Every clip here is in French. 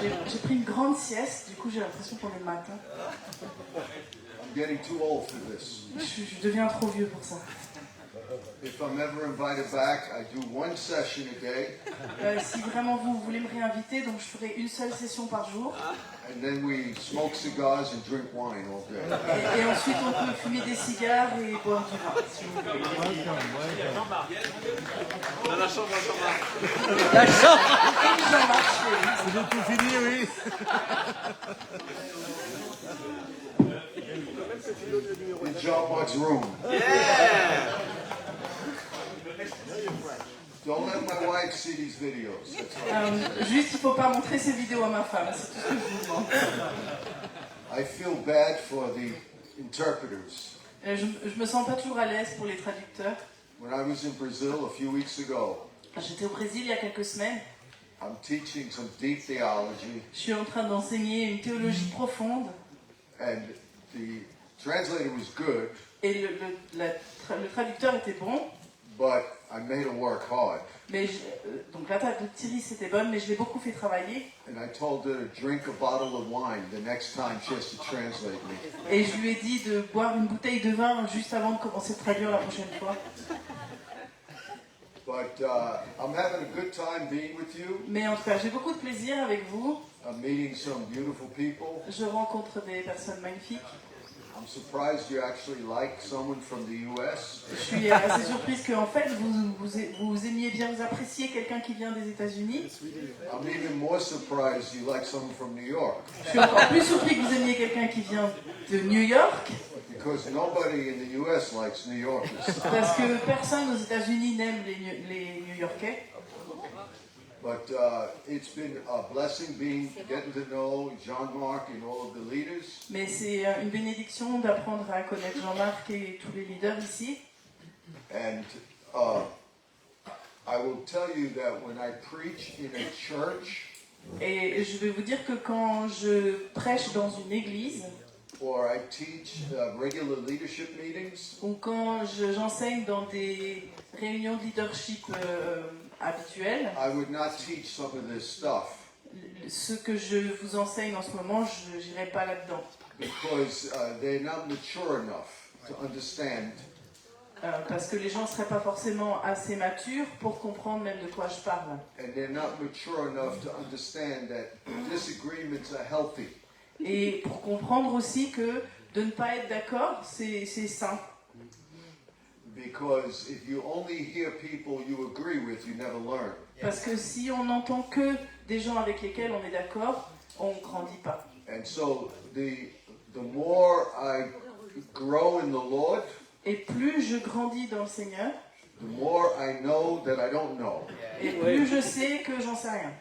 J'ai pris une grande sieste, du coup j'ai l'impression qu'on est le matin. I'm getting too old for this. Je deviens trop vieux pour ça. If I'm ever invited back, I do one session a day, Si vraiment vous voulez me réinviter, donc je ferai une seule session par jour. and then we smoke cigars and drink wine all day. Et ensuite on peut fumer des cigares et boire du vin. Si vous voulez. Dans la chambre à Jean-Marc. Et Jean-Marc, C'est tout fini, oui. In Jean-Marc's room. Yeah! Don't let my wife see these videos. That's all. juste, il ne faut pas montrer ces vidéos à ma femme, c'est tout ce que je vous demande. I feel bad for the interpreters. Je me sens pas toujours à l'aise pour les traducteurs. When I was in Brazil a few weeks ago, J'étais au Brésil il y a quelques semaines. I'm teaching some deep theology, Je suis en train d'enseigner une théologie profonde. and the translator was good, Et le traducteur était bon. but I made her work hard. Mais donc la traductrice était bonne, mais je l'ai beaucoup fait travailler. And I told her to drink a bottle of wine the next time she has to translate me. Et je lui ai dit de boire une bouteille de vin juste avant de commencer de traduire la prochaine fois. But I'm having a good time being with you. Mais en tout cas, j'ai beaucoup de plaisir avec vous. I'm meeting some beautiful people. Je rencontre des personnes magnifiques. I'm surprised you actually like someone from the U.S. Je suis assez surprise que en fait, vous aimiez bien, vous appréciez quelqu'un qui vient des États-Unis. I'm even more surprised you like someone from New York. Je suis encore plus surpris que vous aimiez quelqu'un qui vient de New York. Because nobody in the U.S. likes New Yorkers. Parce que personne aux États-Unis n'aime les New-Yorkais. But it's been a blessing getting to know Jean-Marc and all of the leaders. Mais c'est une bénédiction d'apprendre à connaître Jean-Marc et tous les leaders ici. And I will tell you that when I preach in a church, Et je vais vous dire que quand je prêche dans une église, or I teach regular leadership meetings, ou quand j'enseigne dans des réunions de leadership habituelles, I would not teach some of this stuff ce que je vous enseigne en ce moment, je n'irai pas là-dedans. because they're not mature enough to understand Parce que les gens ne seraient pas forcément assez matures pour comprendre même de quoi je parle. and they're not mature enough to understand that disagreements are healthy. Et pour comprendre aussi que de ne pas être d'accord, c'est sain. Because if you only hear people you agree with, you never learn. Parce que si on n'entend que des gens avec lesquels on est d'accord, on ne grandit pas. And so the more I grow in the Lord, Et plus je grandis dans le Seigneur, the more I know that I don't know. et plus je sais que j'en sais rien.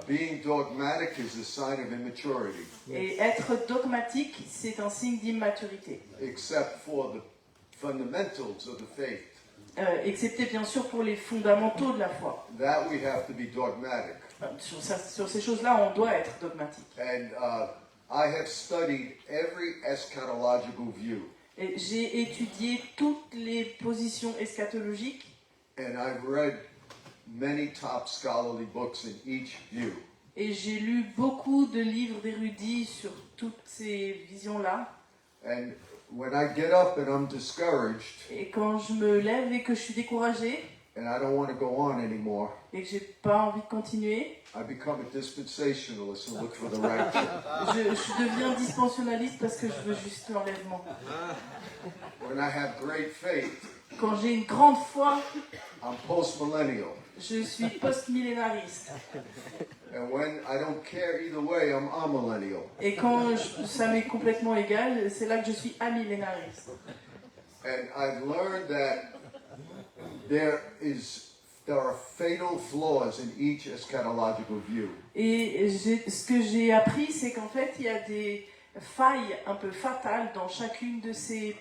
Being dogmatic is a sign of immaturity, Et être dogmatique, c'est un signe d'immaturité. except for the fundamentals of the faith. Excepté bien sûr pour les fondamentaux de la foi. That we have to be dogmatic. Sur ces choses-là, on doit être dogmatique. And I have studied every eschatological view. Et j'ai étudié toutes les positions eschatologiques And I've read many top scholarly books in each view. et j'ai lu beaucoup de livres d'érudits sur toutes ces visions-là. And when I get up and I'm discouraged Et quand je me lève et que je suis découragée and I don't want to go on anymore, et que j'ai pas envie de continuer, I become a dispensationalist and look for the rapture. je deviens dispensionnaliste parce que je veux juste l'enlèvement. When I have great faith, Quand j'ai une grande foi, I'm post-millennial. je suis post-millénariste. And when I don't care either way, I'm amillennial. Et quand ça m'est complètement égal, c'est là que je suis amillénariste. And I've learned that there are fatal flaws in each eschatological view. Et ce que j'ai appris, c'est qu'en fait, il y a des failles un peu fatales dans chacun de ces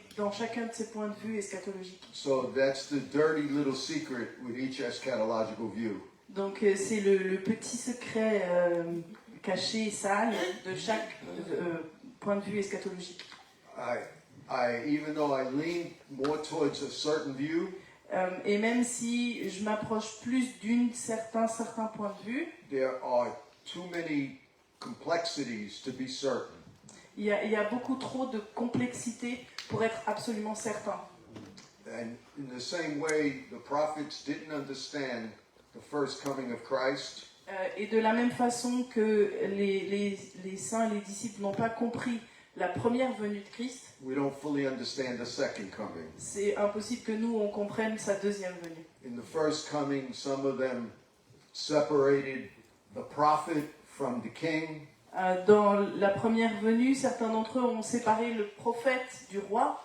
points de vue eschatologiques. So that's the dirty little secret with each eschatological view. Donc c'est le petit secret caché et sale de chaque point de vue eschatologique. Even though I lean more towards a certain view, Et même si je m'approche plus d'un certain point de vue, there are too many complexities to be certain. Il y a beaucoup trop de complexité pour être absolument certain. And in the same way, the prophets didn't understand the first coming of Christ. Et de la même façon que les saints et les disciples n'ont pas compris la première venue de Christ, We don't fully understand the second coming. c'est impossible que nous, on comprenne sa deuxième venue. In the first coming, some of them separated the prophet from the king. Dans la première venue, certains d'entre eux ont séparé le prophète du roi.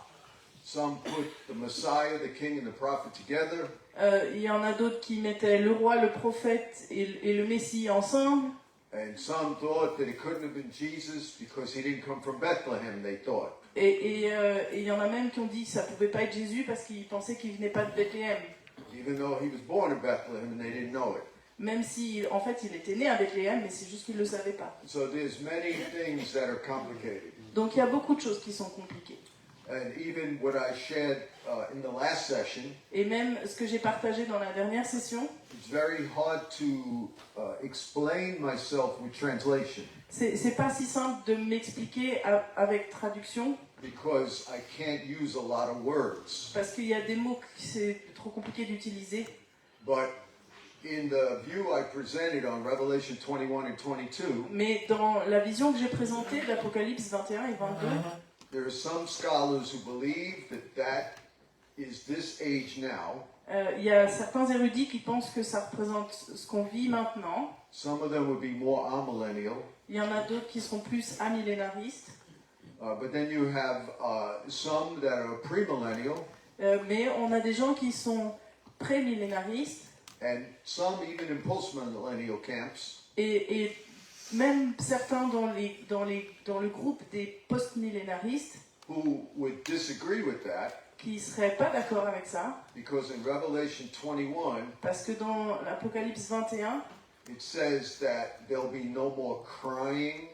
Some put the Messiah, the king, and the prophet together. Il y en a d'autres qui mettaient le roi, le prophète et le Messie ensemble. And some thought that it couldn't have been Jesus because he didn't come from Bethlehem, they thought. Et il y en a même qui ont dit que ça ne pouvait pas être Jésus parce qu'ils pensaient qu'il ne venait pas de Bethléem. Even though he was born in Bethlehem and they didn't know it. Même si, en fait, il était né à Bethléem, mais c'est juste qu'ils ne le savaient pas. So there's many things that are complicated. Donc il y a beaucoup de choses qui sont compliquées. And even what I shared in the last session, Et même ce que j'ai partagé dans la dernière session, it's very hard to explain myself with translation c'est pas si simple de m'expliquer avec traduction, because I can't use a lot of words. parce qu'il y a des mots que c'est trop compliqué d'utiliser. But in the view I presented on Revelation 21 and 22, Mais dans la vision que j'ai présentée d'Apocalypse 21 et 22, there are some scholars who believe that that is this age now. il y a certains érudits qui pensent que ça représente ce qu'on vit maintenant. Some of them would be more amillennial. Il y en a d'autres qui seront plus amillénaristes. But then you have some that are premillennial, Mais on a des gens qui sont pré-millénaristes and some even in postmillennial camps. et même certains dans le groupe des post-millénaristes Who would disagree with that qui ne seraient pas d'accord avec ça, because in Revelation 21 parce que dans l'Apocalypse 21, it says that there'll be no more crying,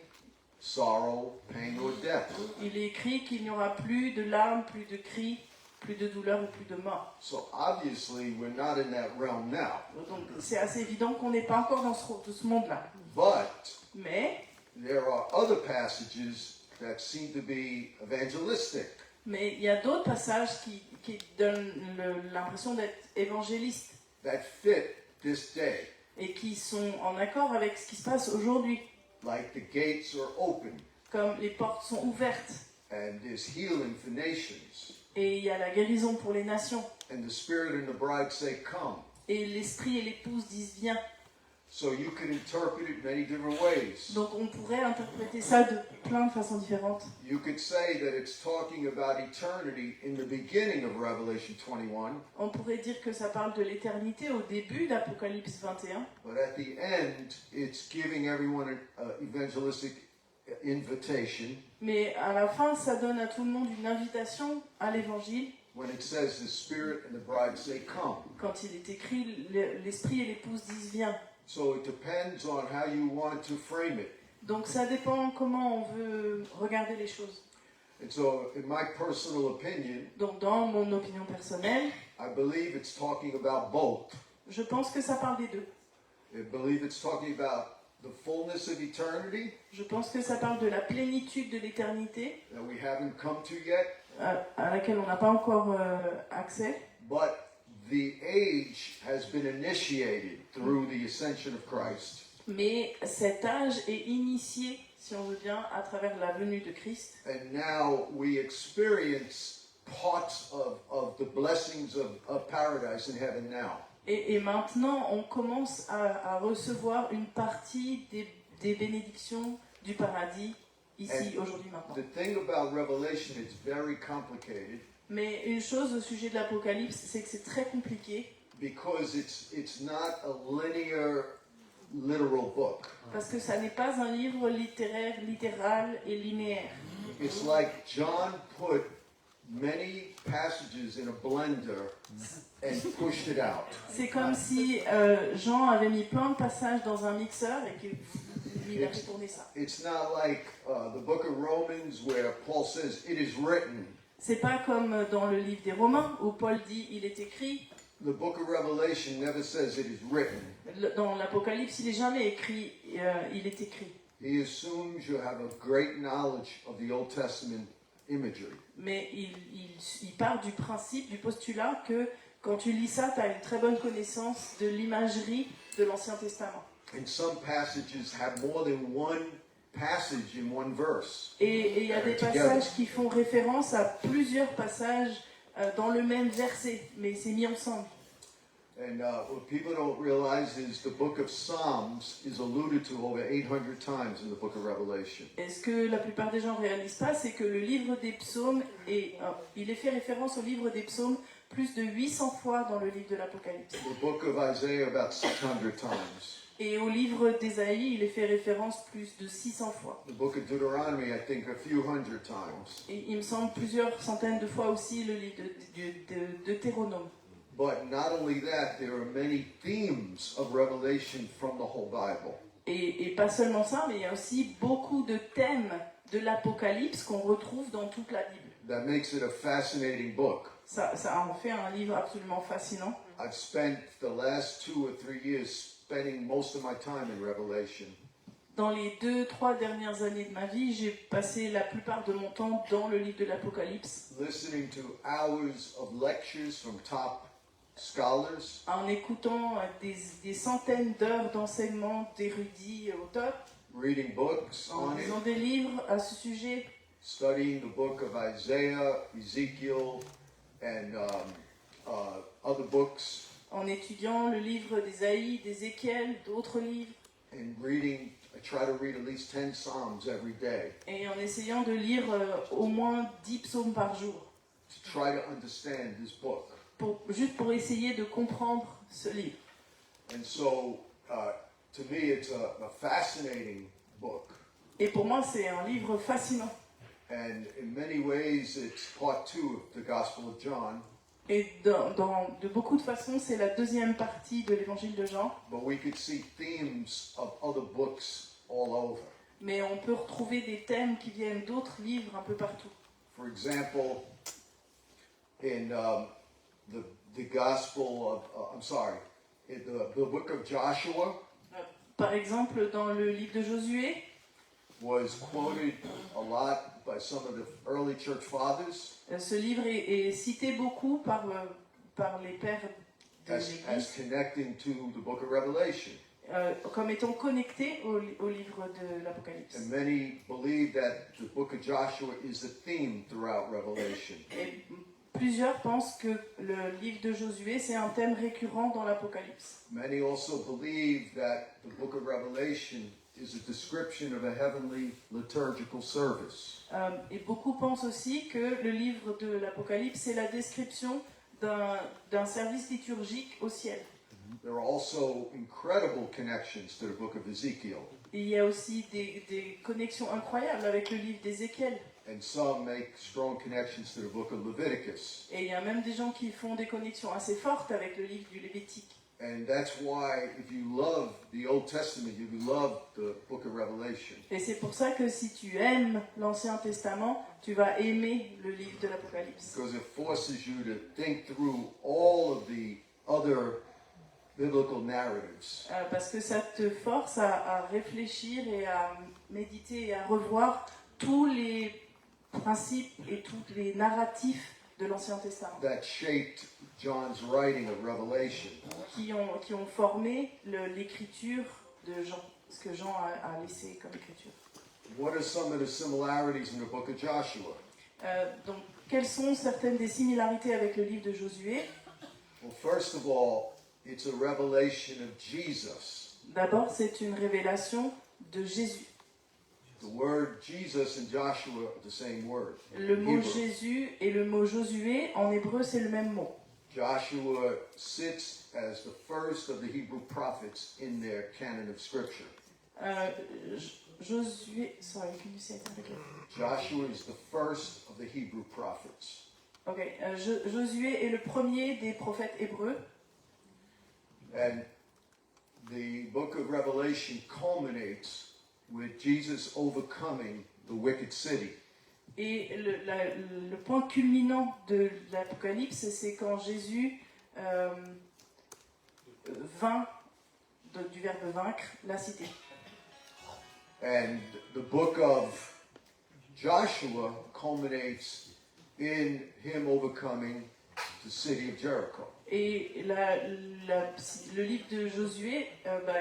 sorrow, pain, or death. il est écrit qu'il n'y aura plus de larmes, plus de cris, plus de douleurs et plus de mort. So obviously we're not in that realm now. Donc c'est assez évident qu'on n'est pas encore dans ce monde-là. But Mais there are other passages that seem to be evangelistic. il y a d'autres passages qui donnent l'impression d'être évangélistes That fit this day. et qui sont en accord avec ce qui se passe aujourd'hui. Like the gates are open Comme les portes sont ouvertes and there's healing for nations. et il y a la guérison pour les nations. And the Spirit and the bride say, come. Et l'esprit et l'épouse disent viens. So you can interpret it many different ways. Donc on pourrait interpréter ça de plein de façons différentes. You could say that it's talking about eternity in the beginning of Revelation 21, On pourrait dire que ça parle de l'éternité au début d'Apocalypse 21, but at the end, it's giving everyone an evangelistic invitation mais à la fin ça donne à tout le monde une invitation à l'évangile. when it says the Spirit and the bride say, come. Quand il est écrit l'esprit et l'épouse disent viens. So it depends on how you want to frame it. Donc ça dépend comment on veut regarder les choses. And so, in my personal opinion, Donc dans mon opinion personnelle, I believe it's talking about both. je pense que ça parle des deux. I believe it's talking about the fullness of eternity Je pense que ça parle de la plénitude de l'éternité that we haven't come to yet, à laquelle on n'a pas encore accès. but the age has been initiated through the ascension of Christ. Mais cet âge est initié, si on veut bien, à travers la venue de Christ. And now we experience parts of the blessings of paradise in heaven now. Et maintenant, on commence à recevoir une partie des bénédictions du paradis ici, aujourd'hui, maintenant. The thing about Revelation, it's very complicated Mais une chose au sujet de l'Apocalypse, c'est que c'est très compliqué, because it's not a linear, literal book. parce que ça n'est pas un livre littéraire, littéral et linéaire. It's like John put many passages in a blender and pushed it out. C'est comme si Jean avait mis plein de passages dans un mixeur et qu'il a fait tourner ça. It's not like the book of Romans where Paul says, it is written. C'est pas comme dans le livre des Romains où Paul dit il est écrit. The book of Revelation never says it is written. dans l'Apocalypse, il n'est jamais écrit, il est écrit. He assumes you have a great knowledge of the Old Testament imagery. Mais il part du principe, du postulat que quand tu lis ça, tu as une très bonne connaissance de l'imagerie de l'Ancien Testament. And some passages have more than one passage in one verse. Et il y a des passages qui font référence à plusieurs passages dans le même verset, mais c'est mis ensemble. And what people don't realize is the book of Psalms is alluded to over 800 times in the book of Revelation. Et ce que la plupart des gens ne réalisent pas, c'est que le livre des psaumes, il est fait référence au livre des psaumes plus de 800 fois dans le livre de l'Apocalypse. The book of Isaiah about 600 times. Et au livre d'Ésaïe, il est fait référence plus de 600 fois. The book of Deuteronomy, I think, a few hundred times. Et il me semble plusieurs centaines de fois aussi le livre de Deutéronome. But not only that, there are many themes of Revelation from the whole Bible. Et pas seulement ça, mais il y a aussi beaucoup de thèmes de l'Apocalypse qu'on retrouve dans toute la Bible. That makes it a fascinating book. Ça en fait un livre absolument fascinant. I've spent the last 2 or 3 years spending most of my time in Revelation. Dans les 2-3 dernières années de ma vie, j'ai passé la plupart de mon temps dans le livre de l'Apocalypse, Listening to hours of lectures from top scholars, en écoutant des centaines d'heures d'enseignement d'érudits au top, reading books en on it, lisant des livres à ce sujet, studying the book of Isaiah, Ezekiel, and other books, en étudiant le livre d'Ésaïe, d'Ézéchiel, d'autres livres, and reading. I try to read at least 10 Psalms every day et en essayant de lire au moins 10 psaumes par jour, to try to understand this book. juste pour essayer de comprendre ce livre. And so, to me, it's a fascinating book. Et pour moi, c'est un livre fascinant. And in many ways, it's part 2 of the Gospel of John. Et de beaucoup de façons, c'est la deuxième partie de l'évangile de Jean. But we could see themes of other books all over. Mais on peut retrouver des thèmes qui viennent d'autres livres un peu partout. For example, in the Gospel of, in the book of Joshua Par exemple, dans le livre de Josué, was quoted a lot by some of the early church fathers ce livre est cité beaucoup par les pères de as l'Église connecting to the book of Revelation. comme étant connecté au livre de l'Apocalypse. And many believe that the book of Joshua is a theme throughout Revelation. Et plusieurs pensent que le livre de Josué, c'est un thème récurrent dans l'Apocalypse. Many also believe that the book of Revelation is a description of a heavenly liturgical service. Et beaucoup pensent aussi que le livre de l'Apocalypse, c'est la description d'un service liturgique au ciel. There are also incredible connections to the book of Ezekiel, Et il y a aussi des connexions incroyables avec le livre d'Ézéchiel. and some make strong connections to the book of Leviticus. Et il y a même des gens qui font des connexions assez fortes avec le livre du Lévitique. And that's why, if you love the Old Testament, you love the book of Revelation. Et c'est pour ça que si tu aimes l'Ancien Testament, tu vas aimer le livre de l'Apocalypse. Because it forces you to think through all of the other biblical narratives. Parce que ça te force à réfléchir et à méditer et à revoir tous les principes et tous les narratifs de l'Ancien Testament That shaped John's writing of Revelation. qui ont formé l'écriture de Jean, ce que Jean a laissé comme écriture. What are some of the similarities in the book of Joshua? Donc, quelles sont certaines des similarités avec le livre de Josué? Well, first of all, it's a revelation of Jesus. D'abord, c'est une révélation de Jésus. The word Jesus and Joshua are the same word. Le mot Hebrew. Jésus et le mot Josué, en hébreu, c'est le même mot. Joshua sits as the first of the Hebrew prophets in their canon of scripture. Josué, sorry, can you say that again? Joshua is the first of the Hebrew prophets. Ok, Josué est le premier des prophètes hébreux. And the book of Revelation culminates with Jesus overcoming the wicked city. Et le point culminant de l'Apocalypse, c'est quand Jésus vainc du verbe vaincre, la cité. And the book of Joshua culminates in him overcoming the city of Jericho. Et le livre de Josué,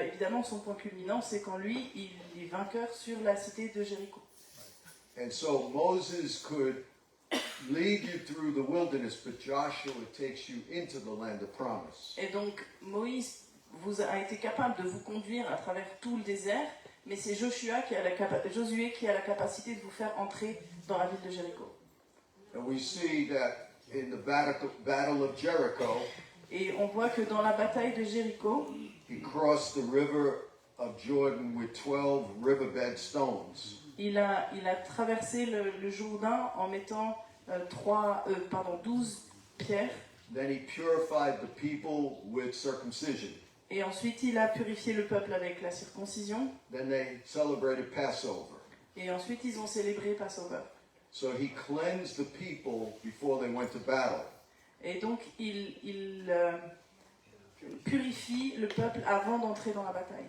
évidemment, son point culminant, c'est quand lui, il est vainqueur sur la cité de Jéricho. And so Moses could lead you through the wilderness, but Joshua takes you into the land of promise. Et donc, Moïse a été capable de vous conduire à travers tout le désert, mais c'est Josué qui a la capacité de vous faire entrer dans la ville de Jéricho. And we see that in the battle of Jericho, Et on voit que dans la bataille de Jéricho, he crossed the river of Jordan with 12 riverbed stones. il a traversé le Jourdain en mettant 12 pierres. Then he purified the people with circumcision. Et ensuite, il a purifié le peuple avec la circoncision. Then they celebrated Passover. Et ensuite, ils ont célébré Passover. So he cleansed the people before they went to battle. Et donc, il purifie le peuple avant d'entrer dans la bataille.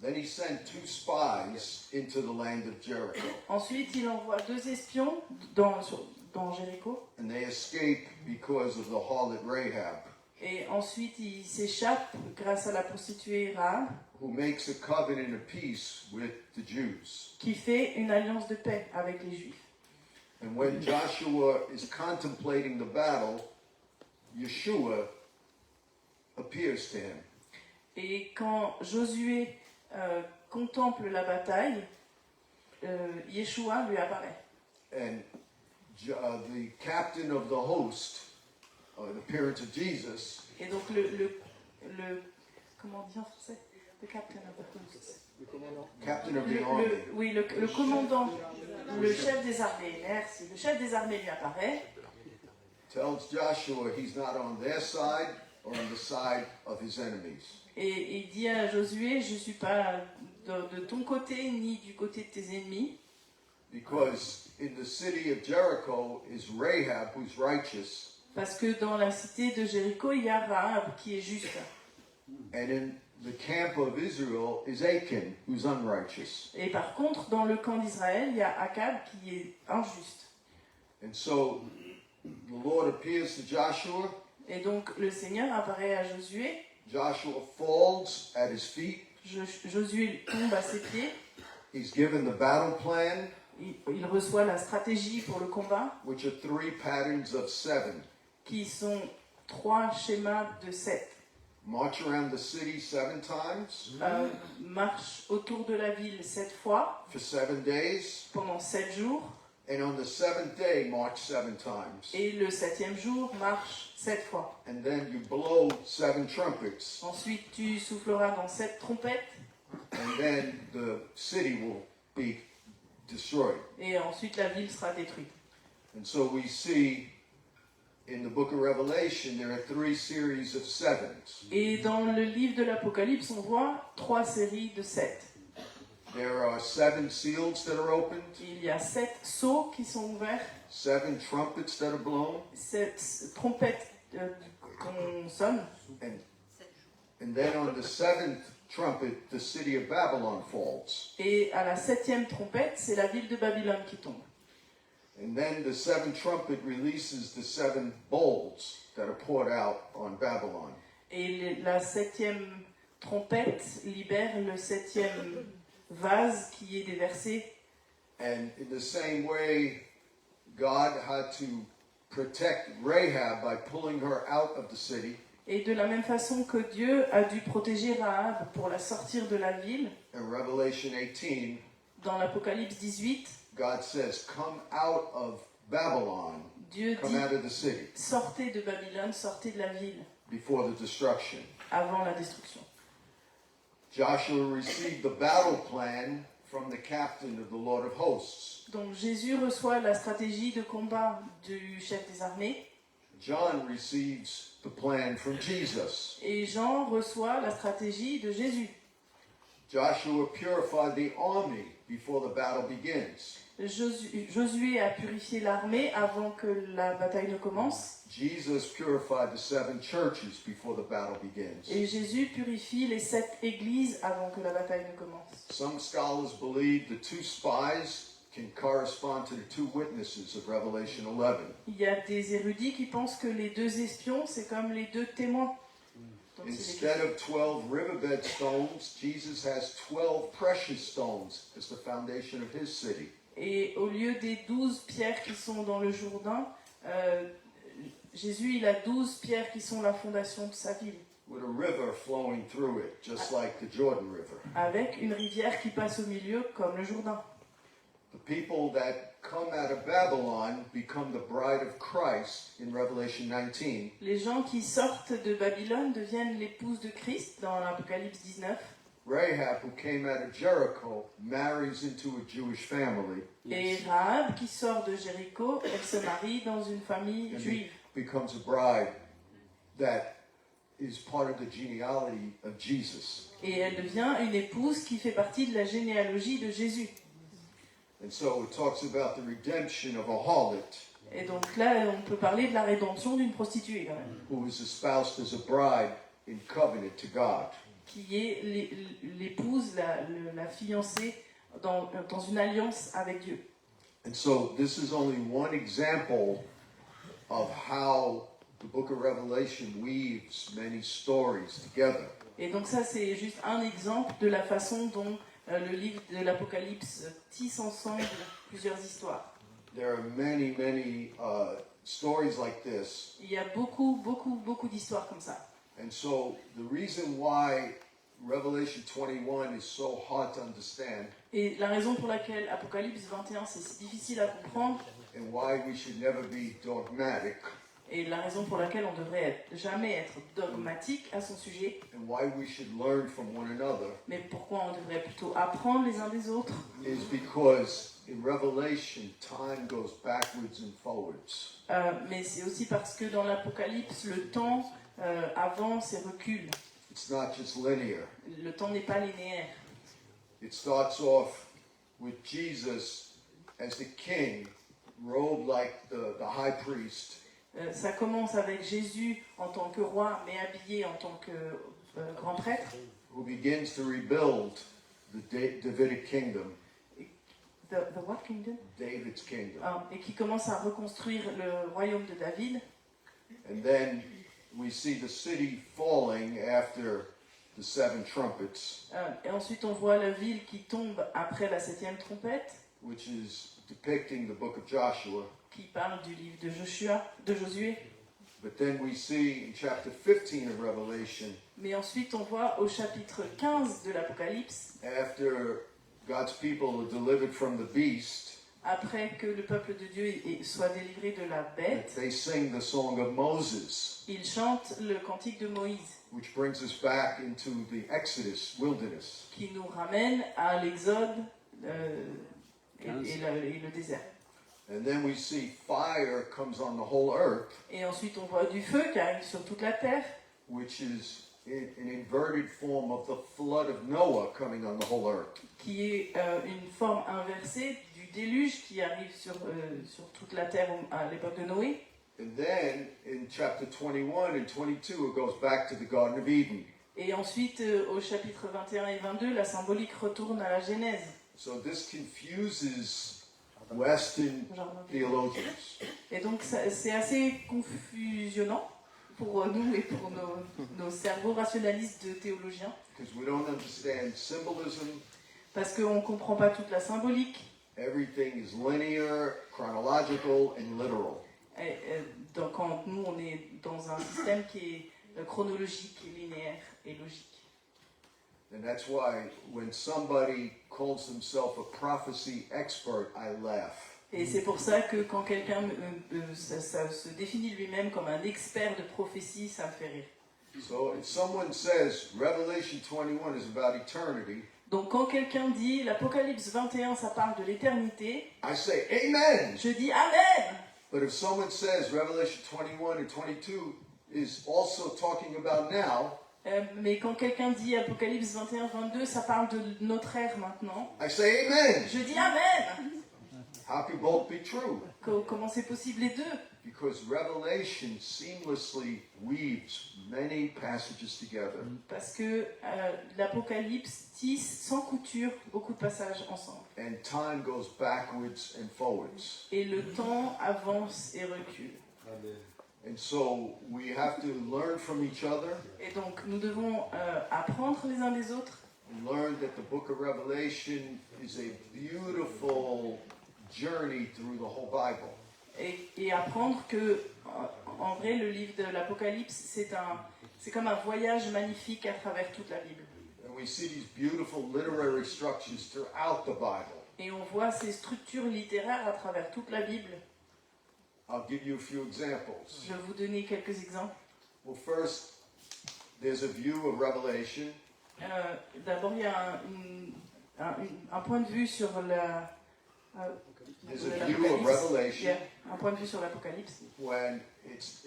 Then he sent 2 spies into the land of Jericho. Ensuite, il envoie 2 espions dans Jéricho. And they escape because of the harlot Rahab, Et ensuite, il s'échappe grâce à la prostituée Rahab, who makes a covenant of peace with the Jews. qui fait une alliance de paix avec les Juifs. And when Joshua is contemplating the battle, Yeshua appears to him. Et quand Josué contemple la bataille, Yeshua lui apparaît. And the captain of the host, the parents of Jesus, Et donc comment on dit en français? Le captain of the host. captain of the army, Le commandant, le chef des armées, merci. Le chef des armées lui apparaît tells Joshua he's not on their side or on the side of his enemies. et il dit à Josué, je ne suis pas de ton côté ni du côté de tes ennemis, Because in the city of Jericho is Rahab, who's righteous, parce que dans la cité de Jéricho, il y a Rahab qui est juste. and in the camp of Israel is Achan, who's unrighteous. Et par contre, dans le camp d'Israël, il y a Akab qui est injuste. And so the Lord appears to Joshua. Et donc le Seigneur apparaît à Josué. Joshua falls at his feet. Josué tombe à ses pieds. He's given the battle plan, Il reçoit la stratégie pour le combat, which are 3 patterns of 7. qui sont 3 schémas de 7. March around the city 7 times Marche autour de la ville 7 fois, for 7 days. pendant 7 jours. And on the 7th day, march 7 times. Et le 7e jour, marche 7 fois. And then you blow 7 trumpets. Ensuite, tu souffleras dans 7 trompettes. And then the city will be destroyed. Et ensuite, la ville sera détruite. And so we see in the book of Revelation, there are 3 series of 7s. Et dans le livre de l'Apocalypse, on voit 3 séries de 7. There are 7 seals that are opened, Il y a 7 sceaux qui sont ouverts, 7 trumpets that are blown, 7 trompettes qu'on sonne. and then on the 7th trumpet, the city of Babylon falls. Et à la 7e trompette, c'est la ville de Babylone qui tombe. And then the 7th trumpet releases the 7 bowls that are poured out on Babylon. Et la 7e trompette libère le 7e vase qui est déversé. And in the same way, God had to protect Rahab by pulling her out of the city. Et de la même façon que Dieu a dû protéger Rahab pour la sortir de la ville, In Revelation 18, dans l'Apocalypse 18, God says, come out of Babylon, Dieu come dit out of the city sortez de Babylone, sortez de la ville before the destruction. avant la destruction. Joshua received the battle plan from the captain of the Lord of hosts. Donc Jésus reçoit la stratégie de combat du chef des armées John receives the plan from Jesus. et Jean reçoit la stratégie de Jésus. Joshua purified the army before the battle begins. Josué a purifié l'armée avant que la bataille ne commence. Jesus purified the 7 churches before the battle begins. Et Jésus purifie les 7 églises avant que la bataille ne commence. Some scholars believe the 2 spies can correspond to the 2 witnesses of Revelation 11. Il y a des érudits qui pensent que les 2 espions, c'est comme les 2 témoins. Donc, c'est les- Instead of 12 riverbed stones, Jesus has 12 precious stones as the foundation of his city. Et au lieu des 12 pierres qui sont dans le Jourdain, Jésus il a 12 pierres qui sont la fondation de sa ville, With a river flowing through it, just like the Jordan River. avec une rivière qui passe au milieu comme le Jourdain. The people that come out of Babylon become the bride of Christ in Revelation 19. Les gens qui sortent de Babylone deviennent l'épouse de Christ dans l'Apocalypse 19. Rahab, who came out of Jericho, marries into a Jewish family Et Rahab, qui sort de Jéricho, elle se marie dans une famille and juive. becomes a bride that is part of the genealogy of Jesus. Et elle devient une épouse qui fait partie de la généalogie de Jésus. And so it talks about the redemption of a harlot Et donc là, on peut parler de la rédemption d'une prostituée quand même, who is espoused as a bride in covenant to God. qui est l'épouse, la fiancée dans une alliance avec Dieu. And so this is only one example of how the book of Revelation weaves many stories together. Et donc ça, c'est juste un exemple de la façon dont le livre de l'Apocalypse tisse ensemble plusieurs histoires. There are many, many stories like this. Il y a beaucoup d'histoires comme ça. And so the reason why Revelation 21 is so hard to understand Et la raison pour laquelle Apocalypse 21 c'est si difficile à comprendre, and why we should never be dogmatic et la raison pour laquelle on devrait jamais être dogmatique à son sujet, and why we should learn from one another mais pourquoi on devrait plutôt apprendre les uns des autres, is because in Revelation time goes backwards and forwards. mais c'est aussi parce que dans l'Apocalypse, le temps avance et recule. It's not just linear. Le temps n'est pas linéaire. It starts off with Jesus as the king, robed like the high priest, Ça commence avec Jésus en tant que roi, mais habillé en tant que grand prêtre. who begins to rebuild the Davidic kingdom, The what kingdom? David's kingdom. Et qui commence à reconstruire le royaume de David. And then we see the city falling after the 7 trumpets, Et ensuite, on voit la ville qui tombe après la 7e trompette, which is depicting the book of Joshua. qui parle du livre de Josué. But then we see in chapter 15 of Revelation, Mais ensuite, on voit au chapitre 15 de l'Apocalypse, after God's people are delivered from the beast, après que le peuple de Dieu soit délivré de la bête, they sing the song of Moses, il chante le cantique de Moïse, which brings us back into the Exodus wilderness. qui nous ramène à l'Exode et le désert. And then we see fire comes on the whole earth, Et ensuite, on voit du feu qui arrive sur toute la terre, which is an inverted form of the flood of Noah coming on the whole earth. qui est une forme inversée du déluge qui arrive sur toute la terre à l'époque de Noé. And then in chapter 21 and 22, it goes back to the Garden of Eden. Et ensuite, au chapitre 21 et 22, la symbolique retourne à la Genèse. So this confuses Western theologians. Et donc, c'est assez confusionnant pour nous et pour nos cerveaux rationalistes de théologiens, Because we don't understand symbolism. parce qu'on ne comprend pas toute la symbolique. Everything is linear, chronological, and literal. Donc, quand nous, on est dans un système qui est chronologique, linéaire et logique. And that's why when somebody calls himself a prophecy expert, I laugh. Et c'est pour ça que quand quelqu'un ça se définit lui-même comme un expert de prophétie, ça me fait rire. So if someone says Revelation 21 is about eternity, Donc quand quelqu'un dit l'Apocalypse 21, ça parle de l'éternité, I say Amen. je dis Amen. But if someone says Revelation 21 and 22 is also talking about now, Mais quand quelqu'un dit Apocalypse 21-22, ça parle de notre ère maintenant. I say amen. Je dis Amen. How can both be true? Comment c'est possible les deux? Because Revelation seamlessly weaves many passages together. Parce que l'Apocalypse tisse sans couture beaucoup de passages ensemble. And time goes backwards and forwards. Et le temps avance et recule. And so we have to learn from each other Et donc nous devons apprendre les uns des autres and learn that the book of Revelation is a beautiful journey through the whole Bible. et apprendre que en vrai le livre de l'Apocalypse c'est comme un voyage magnifique à travers toute la Bible. And we see these beautiful literary structures throughout the Bible. Et on voit ces structures littéraires à travers toute la Bible. I'll give you a few examples. Je vais vous donner quelques exemples. Well, first, there's a view of Revelation D'abord, il y a un point de vue sur There's a view of Revelation Yeah, un point de vue sur l'Apocalypse. when it's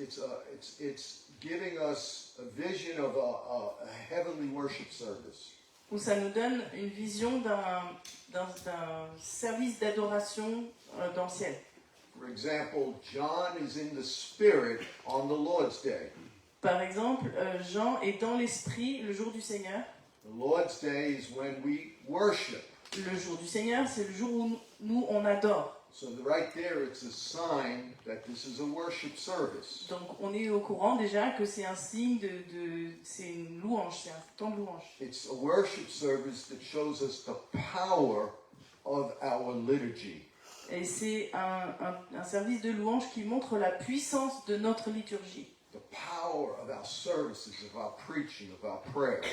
giving us a vision of a heavenly worship service. Où ça nous donne une vision d'un service d'adoration dans le ciel. For example, John is in the Spirit on the Lord's Day. Par exemple, Jean est dans l'esprit le jour du Seigneur. The Lord's Day is when we worship. Le jour du Seigneur, c'est le jour où nous, on adore. So right there, it's a sign that this is a worship service. Donc, on est au courant déjà que c'est un signe c'est une louange, c'est un temps de louange. It's a worship service that shows us the power of our liturgy. Et c'est un service de louange qui montre la puissance de notre liturgie. The power of our services, of our preaching, of our prayers.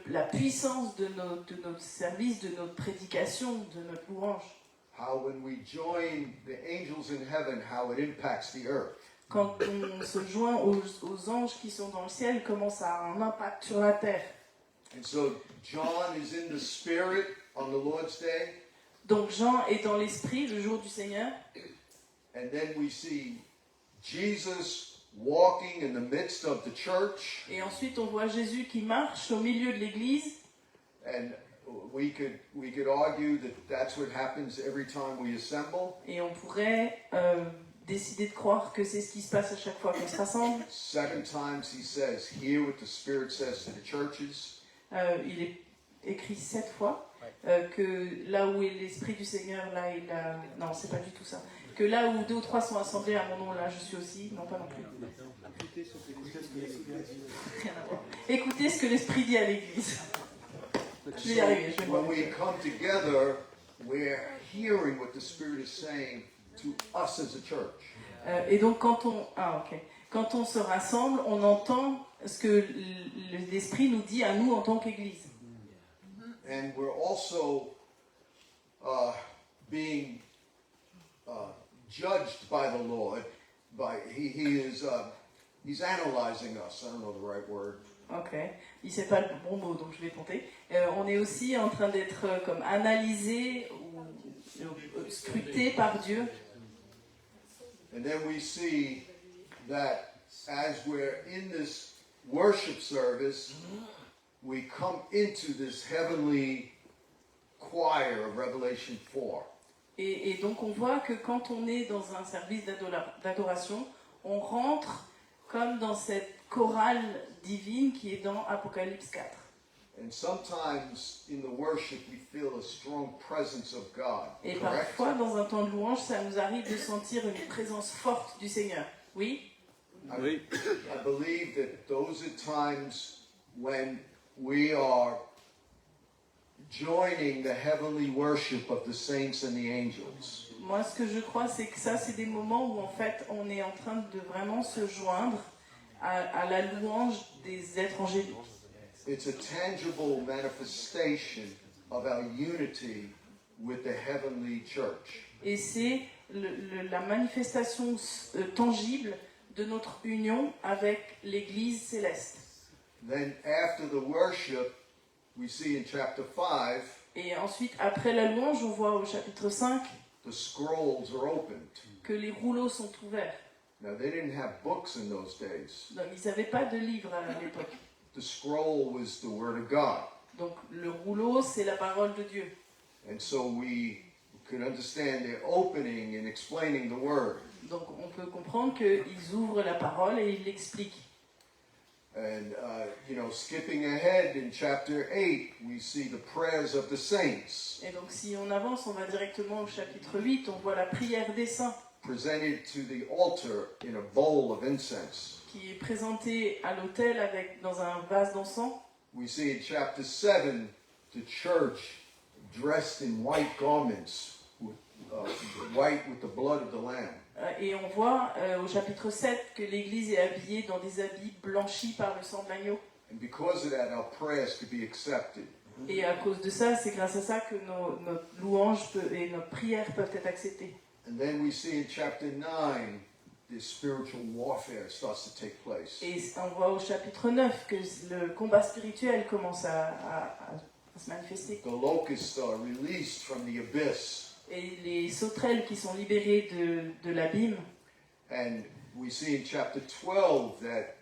La puissance de notre service, de notre prédication, de notre louange. How when we join the angels in heaven, how it impacts the earth. Quand on se joint aux anges qui sont dans le ciel, comment ça a un impact sur la terre. And so John is in the Spirit on the Lord's Day. Donc Jean est dans l'esprit le jour du Seigneur. And then we see Jesus walking in the midst of the church. Et ensuite on voit Jésus qui marche au milieu de l'église. And we could argue that that's what happens every time we assemble. Et on pourrait décider de croire que c'est ce qui se passe à chaque fois qu'on se rassemble. 7 times he says, hear what the Spirit says to the churches. Il est écrit 7 fois que là où est l'esprit du Seigneur, là il a... Non, c'est pas du tout ça. Que là où 2 ou 3 sont assemblés à mon nom, là je suis aussi. Non, pas non plus. Rien à voir. Écoutez ce que l'esprit dit à l'église. Je vais y arriver, je vais When voir. we come together, we're hearing what the Spirit is saying to us as a church. Et donc quand on se rassemble, on entend ce que l'esprit nous dit à nous en tant qu'église. And we're also being judged by the Lord. He's analyzing us. I don't know the right word. Ok, il sait pas le bon mot, donc je vais tenter. On est aussi en train d'être comme analysé ou scruté par Dieu. And then we see that as we're in this worship service, we come into this heavenly choir of Revelation 4. Et donc on voit que quand on est dans un service d'adoration, on rentre comme dans cette chorale divine qui est dans Apocalypse 4. And sometimes in the worship we feel a strong presence of God. Et Correct? parfois, dans un temps de louange, ça nous arrive de sentir une présence forte du Seigneur. Oui? Oui. I believe that those are times when we are joining the heavenly worship of the saints and the angels. Moi, ce que je crois, c'est que ça, c'est des moments où, en fait, on est en train de vraiment se joindre à la louange des êtres angéliques. It's a tangible manifestation of our unity with the heavenly church. Et c'est la manifestation tangible de notre union avec l'Église céleste. Then after the worship, we see in chapter 5, Et ensuite, après la louange, on voit au chapitre 5 the scrolls are opened. que les rouleaux sont ouverts. Now they didn't have books in those days. Donc, ils n'avaient pas de livre à l'époque. The the scroll was the Word of God. Donc le rouleau, c'est la parole de Dieu. And so we could understand their opening and explaining the Word. Donc on peut comprendre qu'ils ouvrent la parole et ils l'expliquent. And, skipping ahead in chapter 8, we see the prayers of the saints Et donc si on avance, on va directement au chapitre 8, on voit la prière des saints presented to the altar in a bowl of incense. qui est présentée à l'autel dans un vase d'encens. We see in chapter 7 the church dressed in white garments, white with the blood of the Lamb. Et on voit au chapitre 7 que l'Église est habillée dans des habits blanchis par le sang de l'agneau. And because of that, our prayers could be accepted. Et à cause de ça, c'est grâce à ça que notre louange et notre prière peuvent être acceptées. And then we see in chapter 9, this spiritual warfare starts to take place. Et on voit au chapitre 9 que le combat spirituel commence à se manifester. The locusts are released from the abyss. Et les sauterelles qui sont libérées de l'abîme. And we see in chapter 12 that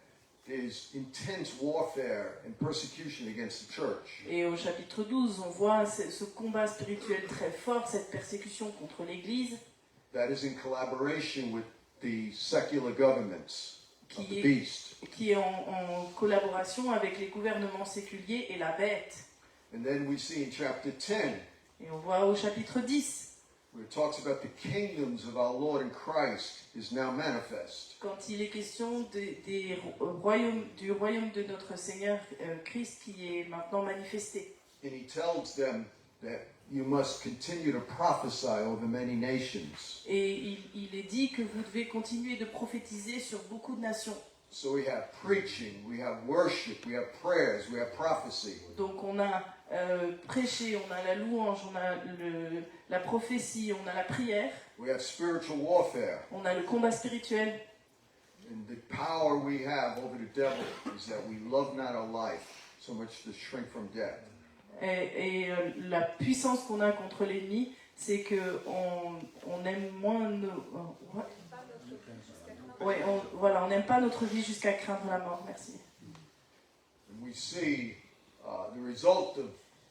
there's intense warfare and persecution against the church. Et au chapitre 12, on voit ce combat spirituel très fort, cette persécution contre l'Église. That is in collaboration with the secular governments of the beast. Qui est en collaboration avec les gouvernements séculiers et la bête. And then we see in chapter 10, Et on voit au chapitre 10, where it talks about the kingdoms of our Lord and Christ is now manifest. quand il est question du royaume de notre Seigneur Christ qui est maintenant manifesté. And he tells them that you must continue to prophesy over many nations. Et il est dit que vous devez continuer de prophétiser sur beaucoup de nations. So we have preaching, we have worship, we have prayers, we have prophecy. Donc on a prêché, on a la louange, on a la prophétie, on a la prière, We have spiritual warfare. on a le combat spirituel. And the power we have over the devil is that we love not our life so much to shrink from death. Et la puissance qu'on a contre l'ennemi, c'est que on aime moins on n'aime pas notre vie jusqu'à craindre la mort. Merci. And we see the result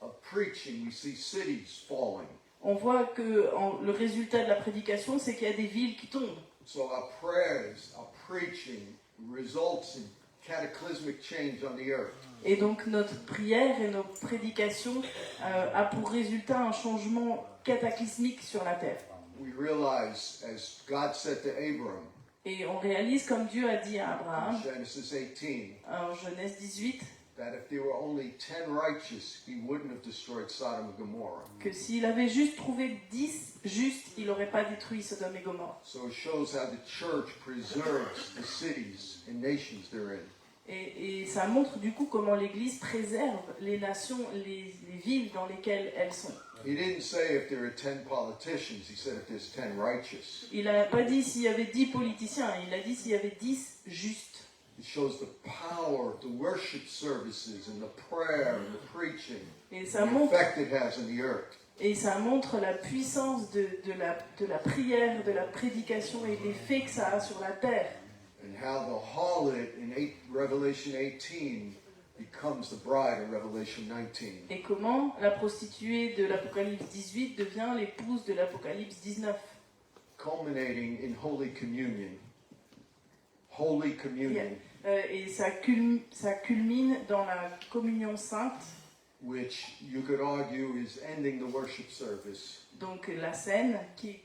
of preaching, we see cities falling. On voit que le résultat de la prédication, c'est qu'il y a des villes qui tombent. So our prayers, our preaching results in cataclysmic change on the earth. Et donc notre prière et nos prédications a pour résultat un changement cataclysmique sur la terre. We realize, as God said to Abram Et on réalise, comme Dieu a dit à in Abraham, Genesis 18, en Genèse 18, that if there were only 10 righteous, he wouldn't have destroyed Sodom and Gomorrah. que s'il avait juste trouvé 10 justes, il n'aurait pas détruit Sodome et Gomorrhe. So it shows how the church preserves the cities and nations they're in. Et ça montre du coup comment l'Église préserve les nations, les villes dans lesquelles elles sont. He didn't say if there are 10 politicians, he said if there's 10 righteous. Il n'a pas dit s'il y avait 10 politiciens, il a dit s'il y avait 10 justes. It shows the power of the worship services and the prayer and the preaching, Et ça the montre, effect it has on the earth. la puissance de la prière, de la prédication et l'effet que ça a sur la terre. And how the harlot in Revelation 18 becomes the bride in Revelation 19. Et comment la prostituée de l'Apocalypse 18 devient l'épouse de l'Apocalypse 19. Culminating in Holy Communion. Holy Communion, Et ça culmine dans la communion sainte, which you could argue is ending the worship service. donc la scène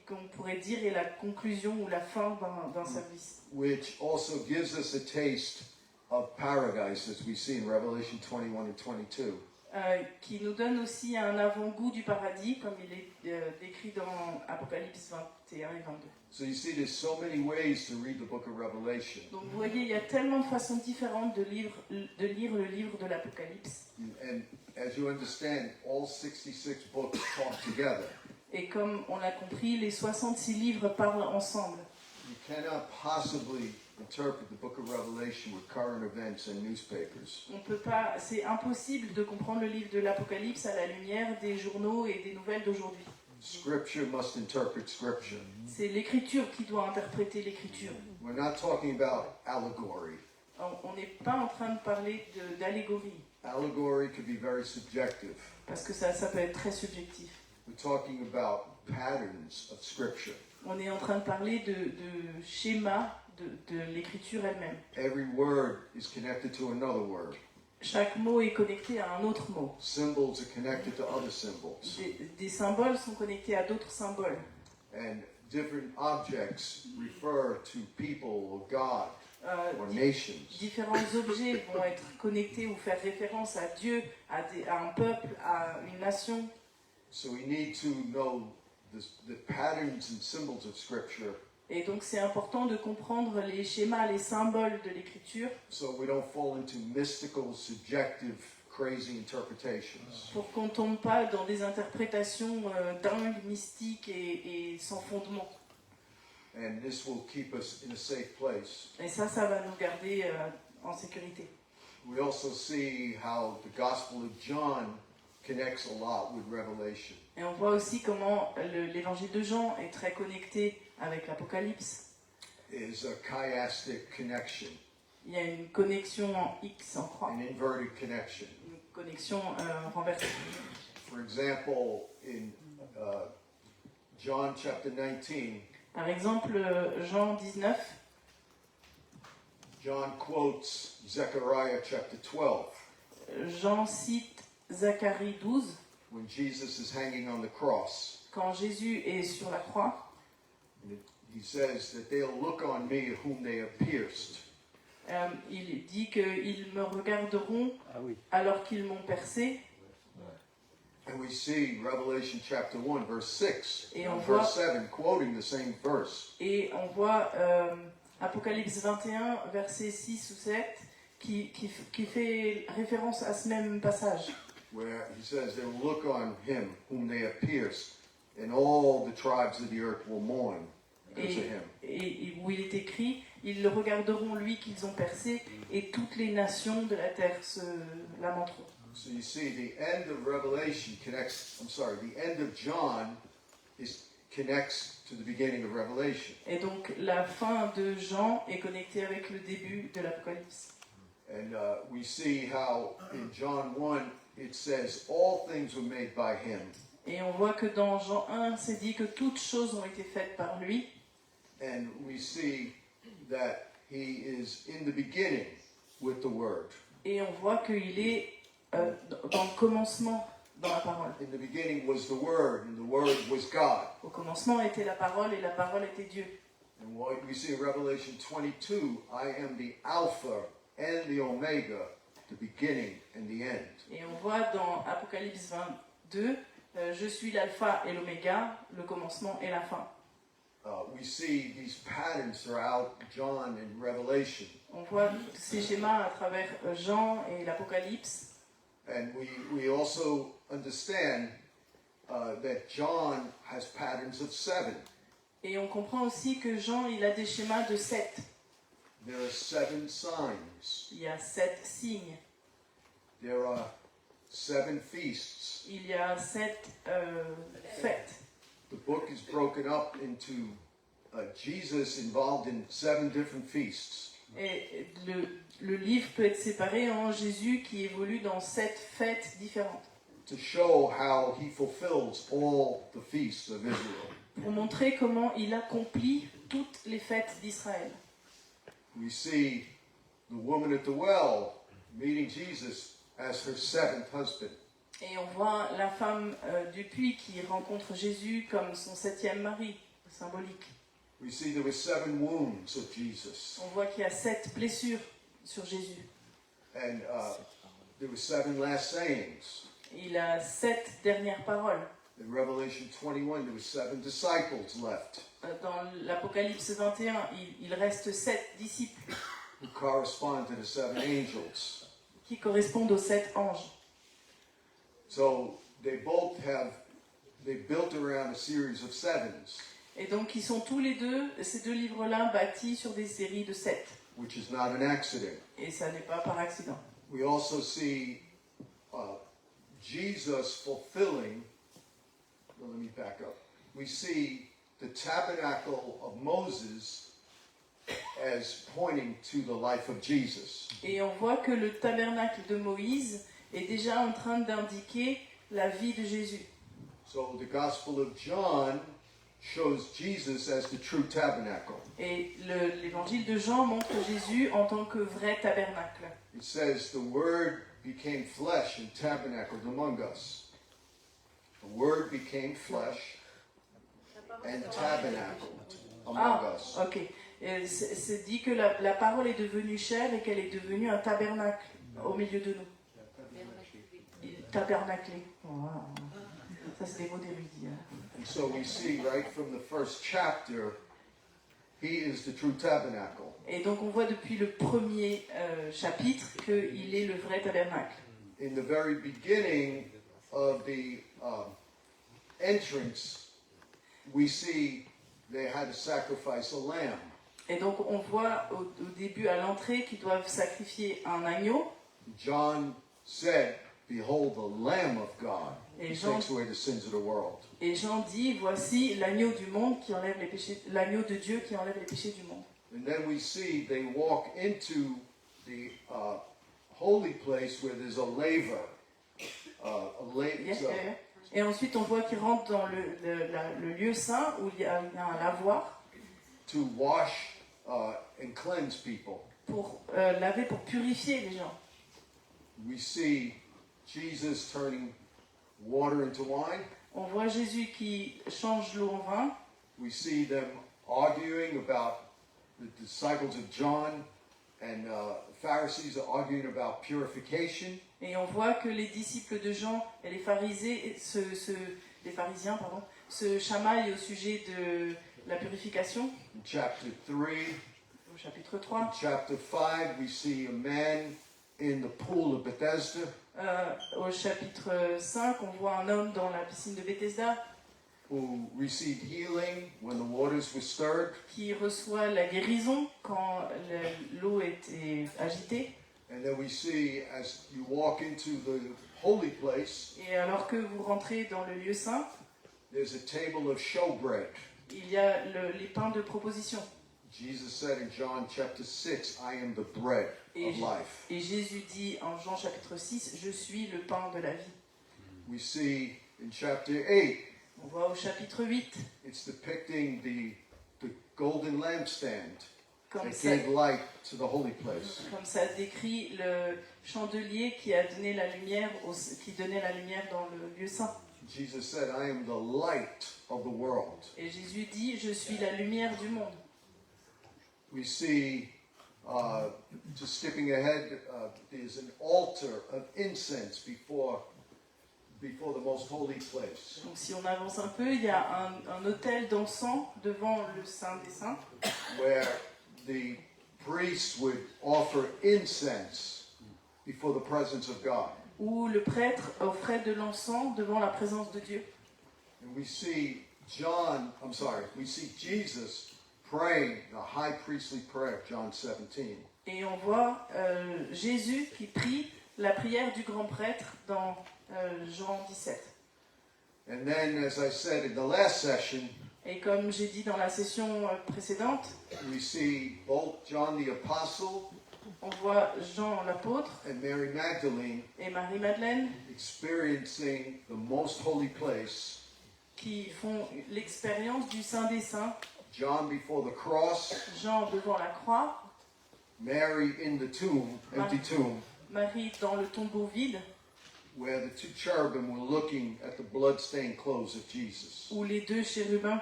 qu'on pourrait dire est la conclusion ou la fin d'un service. Which also gives us a taste of paradise, as we see in Revelation 21 and 22. Qui nous donne aussi un avant-goût du paradis, comme il est décrit dans Apocalypse 21 et 22. So you see, there's so many ways to read the book of Revelation. Donc vous voyez, il y a tellement de façons différentes de lire le livre de l'Apocalypse. And as you understand, all 66 books talk together. Et comme on l'a compris, les 66 livres parlent ensemble. You cannot possibly interpret the book of Revelation with current events and newspapers. On peut pas, c'est impossible de comprendre le livre de l'Apocalypse à la lumière des journaux et des nouvelles d'aujourd'hui. Scripture must interpret Scripture. C'est l'Écriture qui doit interpréter l'Écriture. We're not talking about allegory. on n'est pas en train de parler d'allégorie, Allegory could be very subjective. parce que ça peut être très subjectif. We're talking about patterns of Scripture. On est en train de parler de schémas de l'écriture elle-même. Every word is connected to another word. Chaque mot est connecté à un autre mot. Symbols are connected to other symbols. Des symboles sont connectés à d'autres symboles. And different objects refer to people or God or Di- nations. Différents objets vont être connectés ou faire référence à Dieu, à un peuple, à une nation. So we need to know the patterns and symbols of Scripture Et donc c'est important de comprendre les schémas, les symboles de l'écriture so we don't fall into mystical, subjective, crazy interpretations. pour qu'on ne tombe pas dans des interprétations dingues, mystiques et sans fondement. And this will keep us in a safe place. Et ça va nous garder en sécurité. We also see how the Gospel of John connects a lot with Revelation. Et on voit aussi comment l'évangile de Jean est très connecté avec l'Apocalypse. Is a chiastic connection, Il y a une connexion en X, en croix, an inverted connection. une connexion renversée. For example, in John chapter 19, Par exemple, Jean 19, John quotes Zechariah chapter 12 Jean cite Zacharie 12, when Jesus is hanging on the cross. quand Jésus est sur la croix. He says that they'll look on me whom they have pierced. Il dit qu'ils me regarderont alors qu'ils m'ont percé. And we see Revelation chapter 1 verse 6 Et and on verse voit- 7 quoting the same verse. Et on voit Apocalypse 21, versets 6 ou 7, qui fait référence à ce même passage. Where he says they will look on him whom they have pierced, and all the tribes of the earth will mourn because of him. Et où il est écrit, ils le regarderont lui qu'ils ont percé, et toutes les nations de la terre se lamenteront. So you see, the end of Revelation the end of John connects to the beginning of Revelation. Et donc la fin de Jean est connectée avec le début de l'Apocalypse. And we see how in John 1 it says all things were made by him. Et on voit que dans Jean 1, c'est dit que toutes choses ont été faites par lui. And we see that he is in the beginning with the Word. Et on voit qu'il est dans le commencement, dans la parole. In the beginning was the Word, and the Word was God. Au commencement était la parole, et la parole était Dieu. And what we see in Revelation 22, I am the Alpha and the Omega, the beginning and the end. Et on voit dans Apocalypse 22, je suis l'alpha et l'oméga, le commencement et la fin. We see these patterns throughout John and Revelation. On voit ces schémas à travers Jean et l'Apocalypse. And we also understand that John has patterns of 7. Et on comprend aussi que Jean, il a des schémas de 7. There are 7 signs. Il y a 7 signes. There are 7 feasts. Il y a 7 fêtes. The book is broken up into Jesus involved in 7 different feasts. Et le livre peut être séparé en Jésus qui évolue dans 7 fêtes différentes. To show how he fulfills all the feasts of Israel. Pour montrer comment il accomplit toutes les fêtes d'Israël. We see the woman at the well meeting Jesus as her 7th husband. Et on voit la femme du puits qui rencontre Jésus comme son 7e mari, symbolique. We see there were 7 wounds of Jesus. On voit qu'il y a 7 blessures sur Jésus. And there were 7 last sayings. Il a 7 dernières paroles. In Revelation 21, there were 7 disciples left Dans l'Apocalypse 21, il reste 7 disciples who correspond to the 7 angels. qui correspondent aux 7 anges. So they built around a series of 7s, Et donc ils sont tous les deux, ces deux livres-là, bâtis sur des séries de 7. which is not an accident. Et ça n'est pas par accident. We also see Jesus fulfilling, let me back up. We see the tabernacle of Moses as pointing to the life of Jesus. Et on voit que le tabernacle de Moïse est déjà en train d'indiquer la vie de Jésus. So the Gospel of John shows Jesus as the true tabernacle. Et l'évangile de Jean montre Jésus en tant que vrai tabernacle. It says the Word became flesh and tabernacled among us. The Word became flesh and tabernacled among us. Ok. C'est dit que la parole est devenue chair et qu'elle est devenue un tabernacle au milieu de nous. Tabernaclé. Wow. Ça, c'est des mots d'érudits. And so we see right from the first chapter, He is the true tabernacle. Et donc on voit depuis le premier chapitre qu'il est le vrai tabernacle. In the very beginning of the entrance, we see they had to sacrifice a lamb. Et donc on voit au début à l'entrée qu'ils doivent sacrifier un agneau. John said, "Behold the Lamb of God, Et who Jean, takes away the sins of the world." et Jean dit, voici l'agneau du monde qui enlève les péchés, l'agneau de Dieu qui enlève les péchés du monde. And then we see they walk into the holy place where there's a laver. Yes, yeah, yeah. Et ensuite on voit qu'ils rentrent dans le lieu saint où il y a un lavoir to wash and cleanse people. pour laver, pour purifier les gens. We see Jesus turning water into wine. On voit Jésus qui change l'eau en vin. We see them arguing about the disciples of John and Pharisees are arguing about purification. Et on voit que les disciples de Jean et les pharisiens se chamaillent au sujet de la purification. In chapter 3, Au chapitre 3. in chapter 5, we see a man in the pool of Bethesda. Au chapitre 5, on voit un homme dans la piscine de Bethesda Who received healing when the waters were stirred. qui reçoit la guérison quand l'eau était agitée. And then we see as you walk into the holy place, Et alors que vous rentrez dans le lieu saint, there's a table of showbread. il y a les pains de proposition. Jesus said in John chapter 6, I am the bread Et, of life. et Jésus dit en Jean chapitre 6, je suis le pain de la vie. We see in chapter 8, On voit au chapitre 8, it's depicting the golden lampstand comme that ça, gave light to the holy place. comme ça décrit le chandelier qui a donné la lumière, qui donnait la lumière dans le lieu saint. Jesus said, I am the light of the world. Et Jésus dit, je suis la lumière du monde. We see, just skipping ahead, there's an altar of incense before the most holy place. Donc si on avance un peu, il y a un autel d'encens devant le Saint des Saints, Where the priests would offer incense before the presence of God. où le prêtre offrait de l'encens devant la présence de Dieu. And we see we see Jesus praying the high priestly prayer, John 17. Et on voit Jésus qui prie la prière du grand prêtre dans Jean 17. And then, as I said in the last session, Et comme j'ai dit dans la session précédente, we see both John the Apostle on voit Jean l'apôtre and Mary Magdalene et Marie-Madeleine experiencing the most holy place. qui font l'expérience du Saint des Saints. John before the cross, Jean devant la croix, Mary in the tomb, empty tomb, Marie dans le tombeau vide, where the two cherubim were looking at the blood-stained clothes of Jesus. où les deux chérubins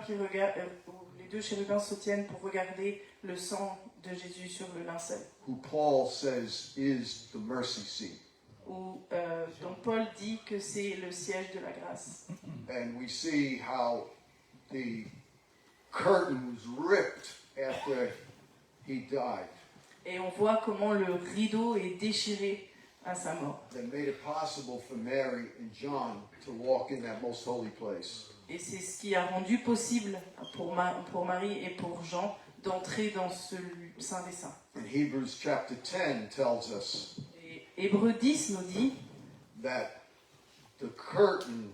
se tiennent pour regarder le sang de Jésus sur le linceul. Who Paul says is the mercy seat. Où donc Paul dit que c'est le siège de la grâce. And we see how the curtain was ripped after he died. Et on voit comment le rideau est déchiré à sa mort. That made it possible for Mary and John to walk in that most holy place. Et c'est ce qui a rendu possible pour Marie et pour Jean d'entrer dans ce Saint des Saints. In Hebrews chapter 10 tells us Et Hébreux 10 nous dit that the curtain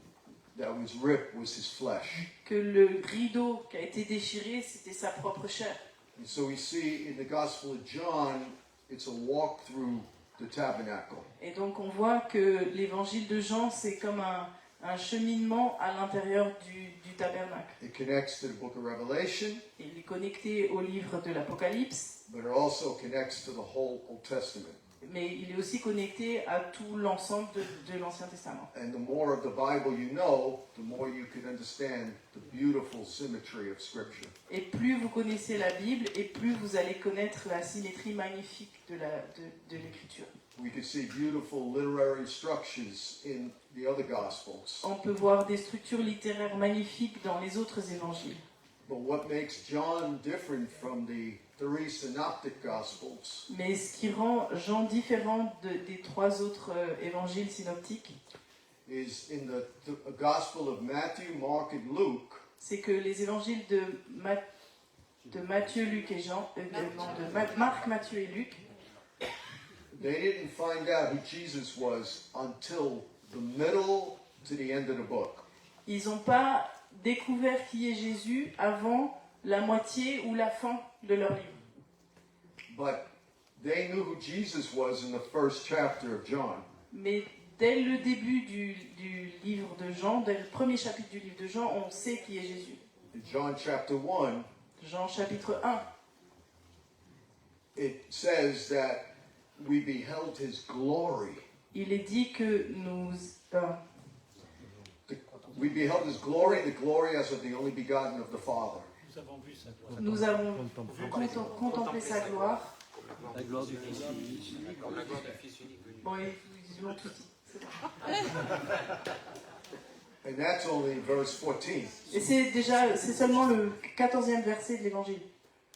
that was ripped was his flesh. que le rideau qui a été déchiré, c'était sa propre chair. And so we see in the Gospel of John, it's a walk through the tabernacle. Et donc on voit que l'évangile de Jean, c'est comme un cheminement à l'intérieur du tabernacle. It connects to the book of Revelation, Il est connecté au livre de l'Apocalypse, but it also connects to the whole Old Testament. mais il est aussi connecté à tout l'ensemble de l'Ancien Testament. And the more of the Bible you know, the more you can understand the beautiful symmetry of Scripture. Et plus vous connaissez la Bible, et plus vous allez connaître la symétrie magnifique de l'Écriture. We can see beautiful literary structures in the other Gospels. On peut voir des structures littéraires magnifiques dans les autres évangiles. But what makes John different from the three synoptic Gospels Mais ce qui rend Jean différent des trois autres évangiles synoptiques, is in the Gospel of Matthew, Mark, and Luke, c'est que les évangiles de Matthieu, Luc et Jean, Marc, Matthieu et Luc, they didn't find out who Jesus was until the middle to the end of the book. ils n'ont pas découvert qui est Jésus avant la moitié ou la fin de leur livre. But they knew who Jesus was in the first chapter of John. Mais dès le début du livre de Jean, dès le premier chapitre du livre de Jean, on sait qui est Jésus. In John chapter 1, Jean chapitre 1, it says that we beheld his glory. il est dit que We beheld his glory, the glory as of the only begotten of the Father. nous avons contemplé sa gloire. La gloire du Fils unique. Comme la gloire du Fils unique venu. Bon, ils l'ont tout dit. C'est bon. And that's only verse 14. Et c'est seulement le 14e verset de l'évangile.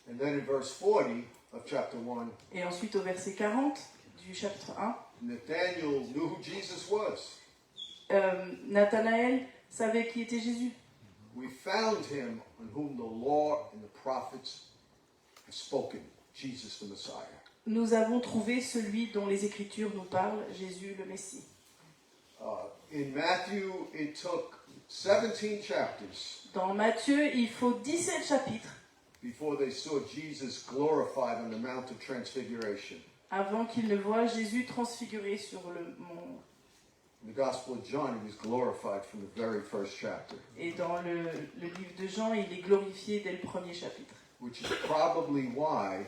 And then in verse 40 of chapter 1, Et ensuite au verset 40 du chapitre 1, Nathanael knew who Jesus was. Nathanaël savait qui était Jésus. We found him on whom the law and the prophets have spoken, Jesus the Messiah. Nous avons trouvé celui dont les Écritures nous parlent, Jésus le Messie. In Matthew, it took 17 chapters Dans Matthieu, il faut 17 chapitres before they saw Jesus glorified on the Mount of Transfiguration. avant qu'ils ne voient Jésus transfiguré sur le mont. In the Gospel of John, he was glorified from the very first chapter, Et dans le livre de Jean, il est glorifié dès le premier chapitre. which is probably why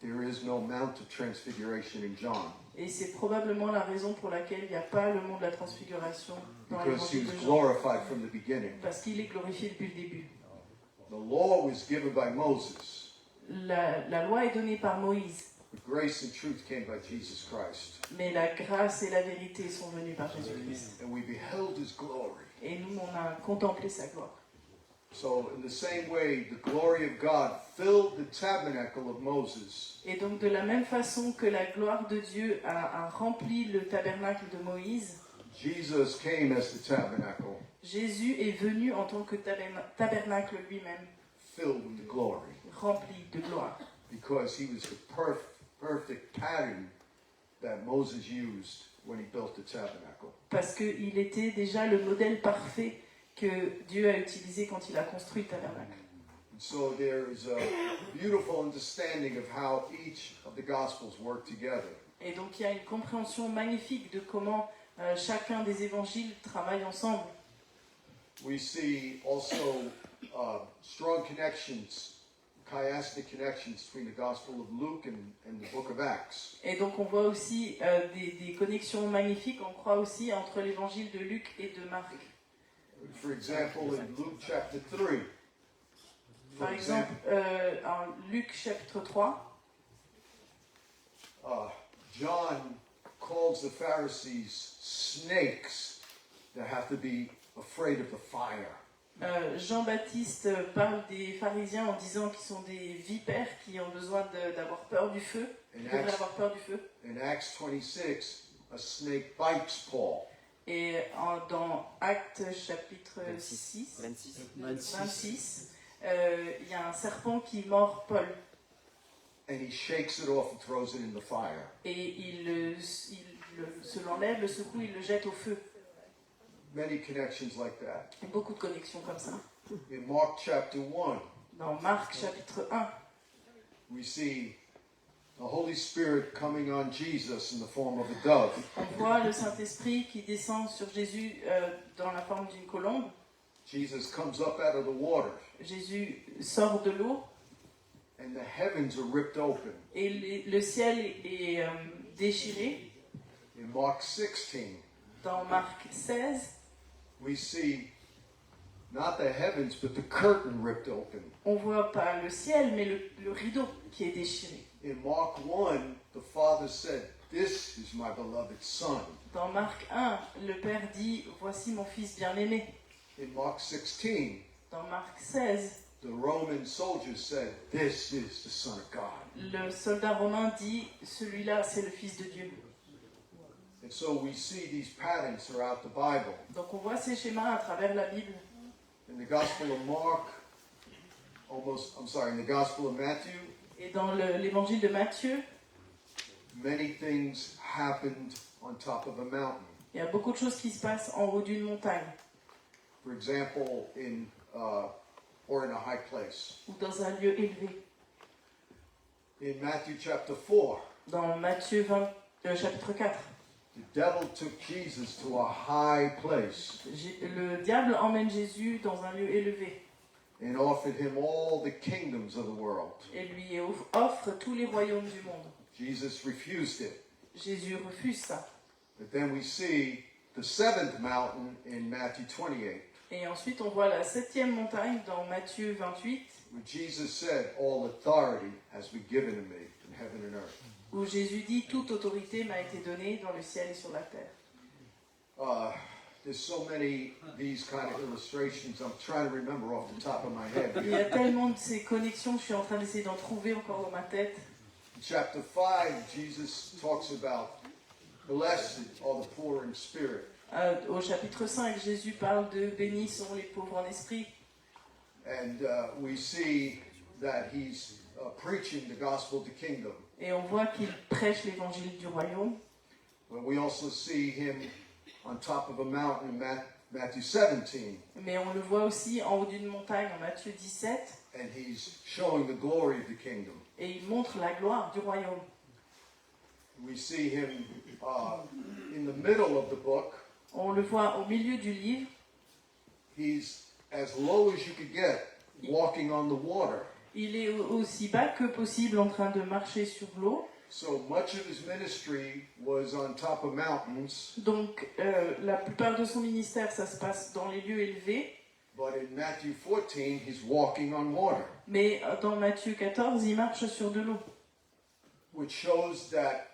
there is no Mount of Transfiguration in John, Et c'est probablement la raison pour laquelle il n'y a pas le mont de la transfiguration dans because he l'évangile was de Jean. glorified from the beginning. Parce qu'il est glorifié depuis le début. The law was given by Moses, La loi est donnée par Moïse, but grace and truth came by Jesus Christ. mais la grâce et la vérité sont venues par Jésus-Christ. And we beheld his glory. Et nous, on a contemplé sa gloire. So, in the same way, the glory of God filled the tabernacle of Moses. Et donc de la même façon que la gloire de Dieu a rempli le tabernacle de Moïse, Jesus came as the tabernacle, Jésus est venu en tant que tabernacle lui-même, filled with the glory, rempli de gloire. because he was the perfect pattern that Moses used when he built the tabernacle. Parce qu'il était déjà le modèle parfait que Dieu a utilisé quand il a construit le tabernacle. And so there is a beautiful understanding of how each of the Gospels work together. Et donc il y a une compréhension magnifique de comment chacun des évangiles travaille ensemble. We see also strong connections, chiastic connections between the Gospel of Luke and the book of Acts. Et donc on voit aussi des connexions magnifiques, on croit aussi, entre l'évangile de Luc et de Marc. For example, in Luke chapter 3, Par exemple, en Luc chapitre 3, John calls the Pharisees snakes that have to be afraid of the fire. Jean-Baptiste parle des pharisiens en disant qu'ils sont des vipères qui ont besoin d'avoir peur du feu, qui devraient avoir peur du feu. In Acts 26, a snake bites Paul. Et dans Actes chapitre 6, 26. il y a un serpent qui mord Paul And he shakes it off and throws it in the fire. et il se l'enlève, le secoue, il le jette au feu. Many connections like that. Il y a beaucoup de connexions comme ça. In Mark chapter 1, Dans Marc chapitre 1, we see the Holy Spirit coming on Jesus in the form of a dove. On voit le Saint-Esprit qui descend sur Jésus dans la forme d'une colombe. Jesus comes up out of the water, Jésus sort de l'eau and the heavens are ripped open. et le ciel est déchiré. In Mark 16, Dans Marc 16, we see not the heavens, but the curtain ripped open. on voit pas le ciel, mais le rideau qui est déchiré. In Mark 1, the Father said, "This is my beloved Son." Dans Marc 1, le Père dit « Voici mon Fils bien-aimé ». In Mark 16, Dans Marc 16, the Roman soldiers said, "This is the Son of God." le soldat romain dit « Celui-là, c'est le Fils de Dieu ». And so we see these patterns throughout the Bible. Donc on voit ces schémas à travers la Bible. In the Gospel of Mark, in the Gospel of Matthew, Et dans l'évangile de Matthieu, many things happened on top of a mountain. il y a beaucoup de choses qui se passent en haut d'une montagne For example, in a high place. ou dans un lieu élevé. In Matthew chapter 4, Dans Matthieu chapitre 4, the devil took Jesus to a high place le diable emmène Jésus dans un lieu élevé and offered him all the kingdoms of the world. et lui offre tous les royaumes du monde. Jesus refused it. Jésus refuse ça. But then we see the seventh mountain in Matthew 28, Et ensuite on voit la 7e montagne dans Matthieu 28, where Jesus said, "All authority has been given to me in heaven and earth." où Jésus dit « Toute autorité m'a été donnée dans le ciel et sur la terre There's so many these kind of illustrations. I'm trying to remember off the top of my head." ». Il y a tellement de ces connexions que je suis en train d'essayer d'en trouver encore dans ma tête. In chapter 5, Jesus talks about blessed are the poor in spirit. Au chapitre 5, Jésus parle de « Bénis sont les pauvres en esprit ». And we see that he's preaching the gospel of the kingdom. Et on voit qu'il prêche l'évangile du royaume. But we also see him on top of a mountain in Matthew 17, Mais on le voit aussi en haut d'une montagne en Matthieu 17. and he's showing the glory of the kingdom. Et il montre la gloire du royaume. We see him in the middle of the book. On le voit au milieu du livre. He's as low as you could get, walking on the water. Il est aussi bas que possible en train de marcher sur l'eau. So much of his ministry was on top of mountains. Donc la plupart de son ministère, ça se passe dans les lieux élevés. But in Matthew 14, he's walking on water, Mais dans Matthieu 14, il marche sur de l'eau. which shows that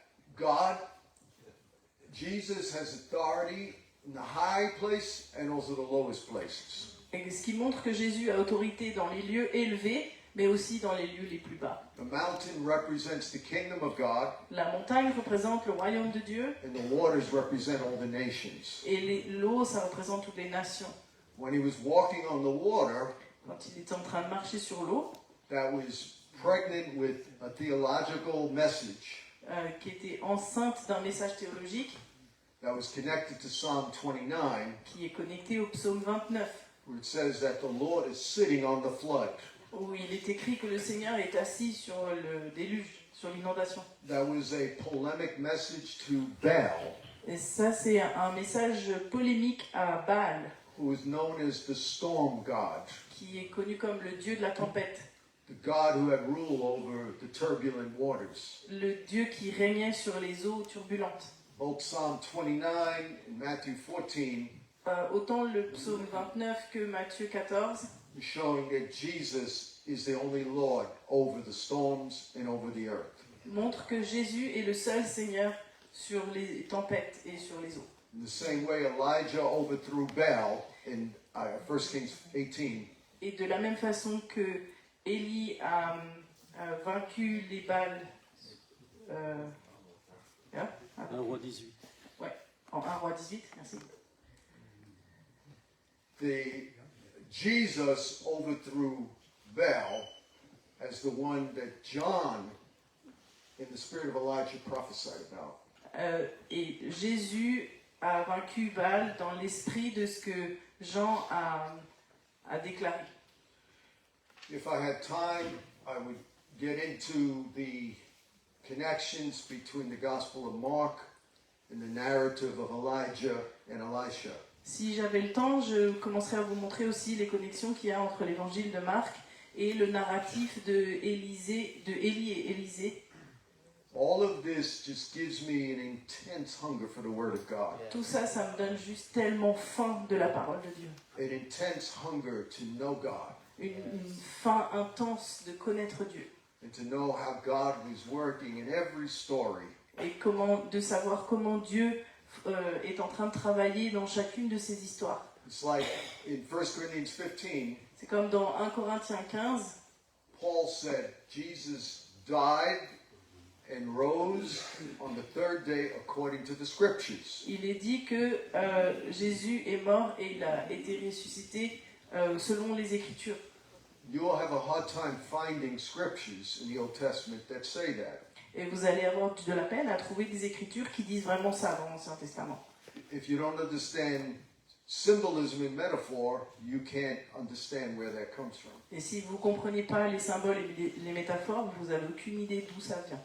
Jesus has authority in the high place and also the lowest places. Et ce qui montre que Jésus a autorité dans les lieux élevés, mais aussi dans les lieux les plus bas. The mountain represents the kingdom of God, La montagne représente le royaume de Dieu, and the waters represent all the nations. et l'eau, ça représente toutes les nations. When he was walking on the water, Quand il était en train de marcher sur l'eau, that was pregnant with a theological message qui était enceinte d'un message théologique, that was connected to Psalm 29, qui est connecté au psaume 29, where it says that the Lord is sitting on the flood. où il est écrit que le Seigneur est assis sur le déluge, sur l'inondation. That was a polemic message to Baal, Et ça, c'est un message polémique à Baal, who is known as the storm god, qui est connu comme le dieu de la tempête, the god who had rule over the turbulent waters. le dieu qui régnait sur les eaux turbulentes. Both Psalm 29 and Matthew 14 Autant le psaume 29 que Matthieu 14 are showing that Jesus is the only Lord over the storms and over the earth. montrent que Jésus est le seul Seigneur sur les tempêtes et sur les eaux. In the same way, Elijah overthrew Baal in 1 Kings 18. Et de la même façon que Élie a vaincu les Baals, hein, 1 roi 18. en 1 roi 18, merci. Jesus overthrew Baal as the one that John, in the spirit of Elijah, prophesied about. Et Jésus a vaincu Baal dans l'esprit de ce que Jean a déclaré. If I had time, I would get into the connections between the Gospel of Mark and the narrative of Elijah and Elisha. Si j'avais le temps, je commencerai à vous montrer aussi les connexions qu'il y a entre l'évangile de Marc et le narratif de Élie et Élisée. All of this just gives me an intense hunger for the Word of God, Tout ça, ça me donne juste tellement faim de la parole de Dieu. an intense hunger to know God Une faim intense de connaître Dieu. and to know how God was working in every story. Et de savoir comment Dieu est en train de travailler dans chacune de ces histoires. It's like in 1 Corinthians 15, C'est comme dans 1 Corinthiens 15, Paul said, Jesus died and rose on the third day according to the scriptures. il est dit que Jésus est mort et il a été ressuscité selon les Écritures. You'll have a hard time finding scriptures in the Old Testament that say that. Et vous allez avoir de la peine à trouver des Écritures qui disent vraiment ça dans l'Ancien Testament. If you don't understand symbolism and metaphor, you can't understand where that comes from. Et si vous ne comprenez pas les symboles et les métaphores, vous n'avez aucune idée d'où ça vient.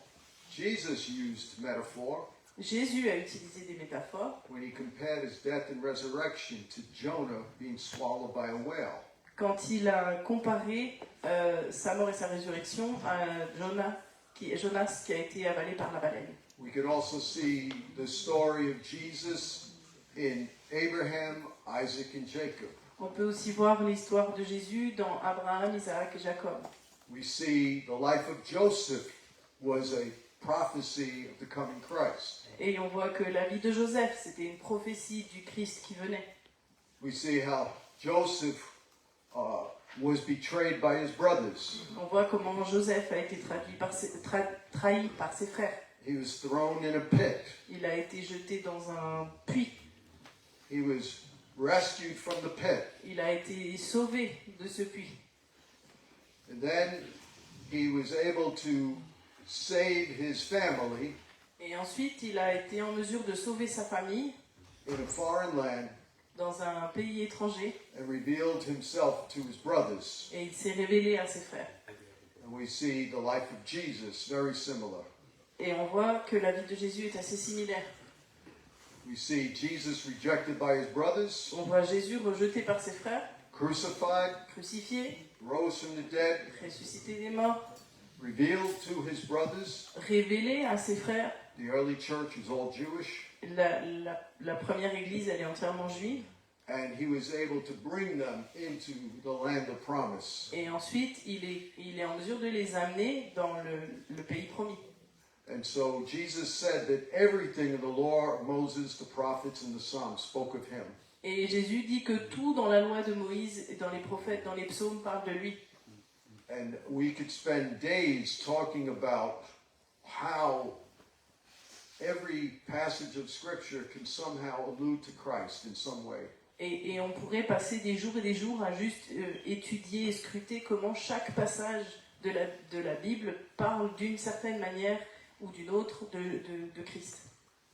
Jesus used metaphor Jésus a utilisé des métaphores when he compared his death and resurrection to Jonah being swallowed by a whale. quand il a comparé sa mort et sa résurrection à Jonas qui a été avalé par la baleine. We could also see the story of Jesus in Abraham, Isaac, and Jacob. On peut aussi voir l'histoire de Jésus dans Abraham, Isaac et Jacob. We see the life of Joseph was a prophecy of the coming Christ. Et on voit que la vie de Joseph, c'était une prophétie du Christ qui venait. We see how Joseph was betrayed by his brothers. On voit comment Joseph a été trahi par ses frères. He was thrown in a pit. Il a été jeté dans un puits. He was rescued from the pit. Il a été sauvé de ce puits. And then he was able to save his family Et ensuite, il a été en mesure de sauver sa famille in a foreign land dans un pays étranger. and revealed himself to his brothers. Et il s'est révélé à ses frères. And we see the life of Jesus very similar. Et on voit que la vie de Jésus est assez similaire. We see Jesus rejected by his brothers, On voit Jésus rejeté par ses frères, crucified, crucifié, rose from the dead, ressuscité des morts, revealed to his brothers. révélé à ses frères. The early church was all Jewish, La première église, elle est entièrement juive. and he was able to bring them into the land of promise. Et ensuite, il est en mesure de les amener dans le pays promis. And so Jesus said that everything in the law of Moses, the prophets, and the Psalms spoke of him. Et Jésus dit que tout dans la loi de Moïse, et dans les prophètes, dans les psaumes, parle de lui. And we could spend days talking about how every passage of Scripture can somehow allude to Christ in some way. Et on pourrait passer des jours et des jours à juste étudier et scruter comment chaque passage de la Bible parle d'une certaine manière ou d'une autre de Christ.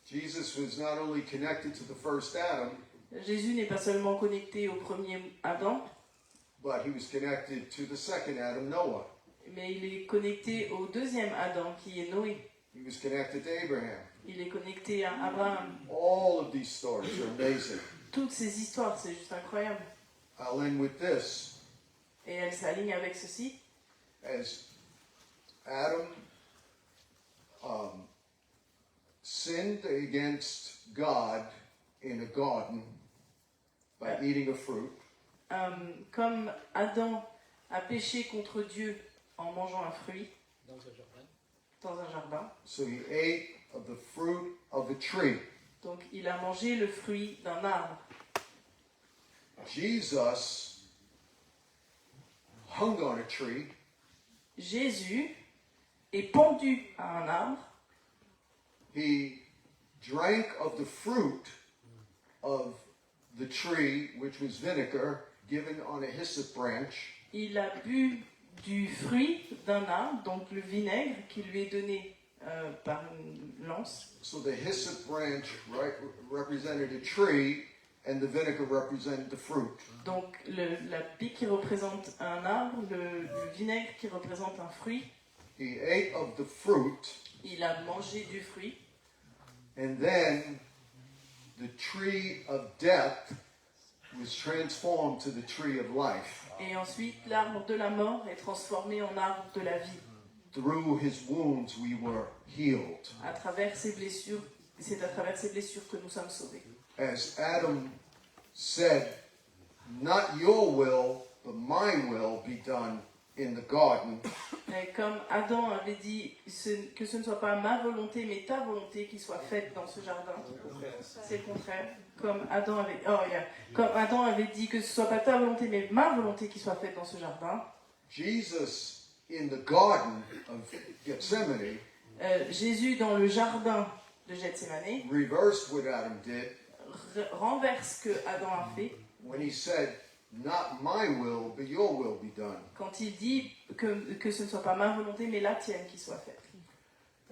Jesus was not only connected to the first Adam, Jésus n'est pas seulement connecté au premier Adam, but he was connected to the second Adam, Noah. mais il est connecté au deuxième Adam qui est Noé. He was connected to Abraham. Il est connecté à Abraham. All of these stories are amazing. Toutes ces histoires, c'est juste incroyable. I'll end with this. Et elles s'alignent avec ceci. As Adam sinned against God in a garden by eating a fruit, Comme Adam a péché contre Dieu en mangeant un fruit dans un jardin, so he ate of the fruit of a tree. donc il a mangé le fruit d'un arbre. Jesus hung on a tree, Jésus est pendu à un arbre, he drank of the fruit of the tree, which was vinegar, given on a hyssop branch, il a bu du fruit d'un arbre, donc le vinaigre qui lui est donné par une lance. so the hyssop branch represented a tree, and the vinegar represented the fruit. Donc la pique qui représente un arbre, le vinaigre qui représente un fruit. he ate of the fruit, il a mangé du fruit, and then the tree of death was transformed to the tree of life. et ensuite l'arbre de la mort est transformé en arbre de la vie. Through his wounds we were healed. À travers ses blessures, c'est à travers ses blessures que nous sommes sauvés. As Adam said, not your will, but my will be done in the garden. Et comme Adam avait dit que ce ne soit pas ma volonté, mais ta volonté qui soit faite dans ce jardin, c'est le contraire. Comme Adam avait dit que ce ne soit pas ta volonté, mais ma volonté qui soit faite dans ce jardin. Jesus in the garden of Gethsemane Jésus dans le jardin de Gethsémani reversed what Adam did renverse ce que Adam a fait when he said, not my will, but your will be done. quand il dit que ce ne soit pas ma volonté, mais la tienne qui soit faite.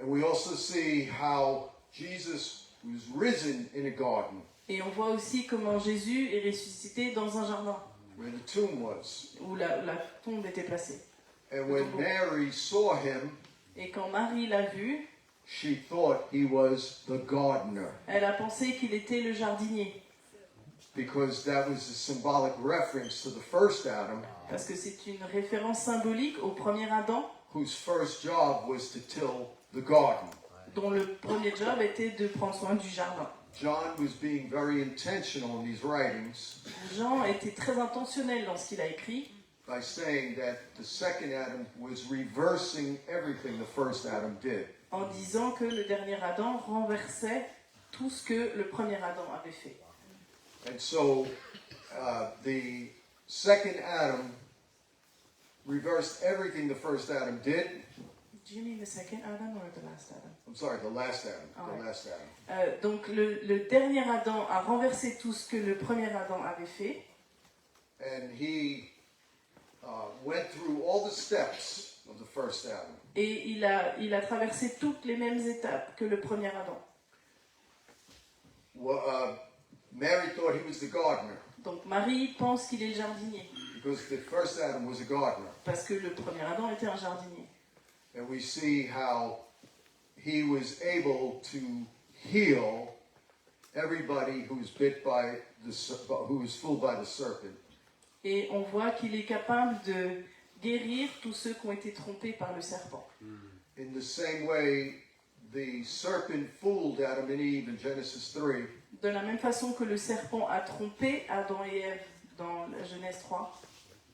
And we also see how Jesus was risen in a garden Et on voit aussi comment Jésus est ressuscité dans un jardin where the tomb was. où la tombe était placée. And when Mary saw him, Et quand Marie l'a vu, she thought he was the gardener, elle a pensé qu'il était le jardinier, because that was a symbolic reference to the first Adam, parce que c'est une référence symbolique au premier Adam, whose first job was to till the garden. dont le premier job était de prendre soin du jardin. John was being very intentional in these writings Jean était très intentionnel dans ce qu'il a écrit, by saying that the second Adam was reversing everything the first Adam did. en disant que le dernier Adam renversait tout ce que le premier Adam avait fait. And so the second Adam reversed everything the first Adam did. Do you mean the second Adam or the last Adam? I'm sorry, the last Adam. Oh, The last Adam. Donc le dernier Adam a renversé tout ce que le premier Adam avait fait. And he went through all the steps of the first Adam. Et il a traversé toutes les mêmes étapes que le premier Adam. Well, Mary thought he was the gardener Donc Marie pense qu'il est le jardinier, because the first Adam was a gardener. parce que le premier Adam était un jardinier. And we see how he was able to heal everybody who was bit by who was fooled by the serpent. Et on voit qu'il est capable de guérir tous ceux qui ont été trompés par le serpent. In the same way, the serpent fooled Adam and Eve in Genesis 3. De la même façon que le serpent a trompé Adam et Ève dans la Genèse 3,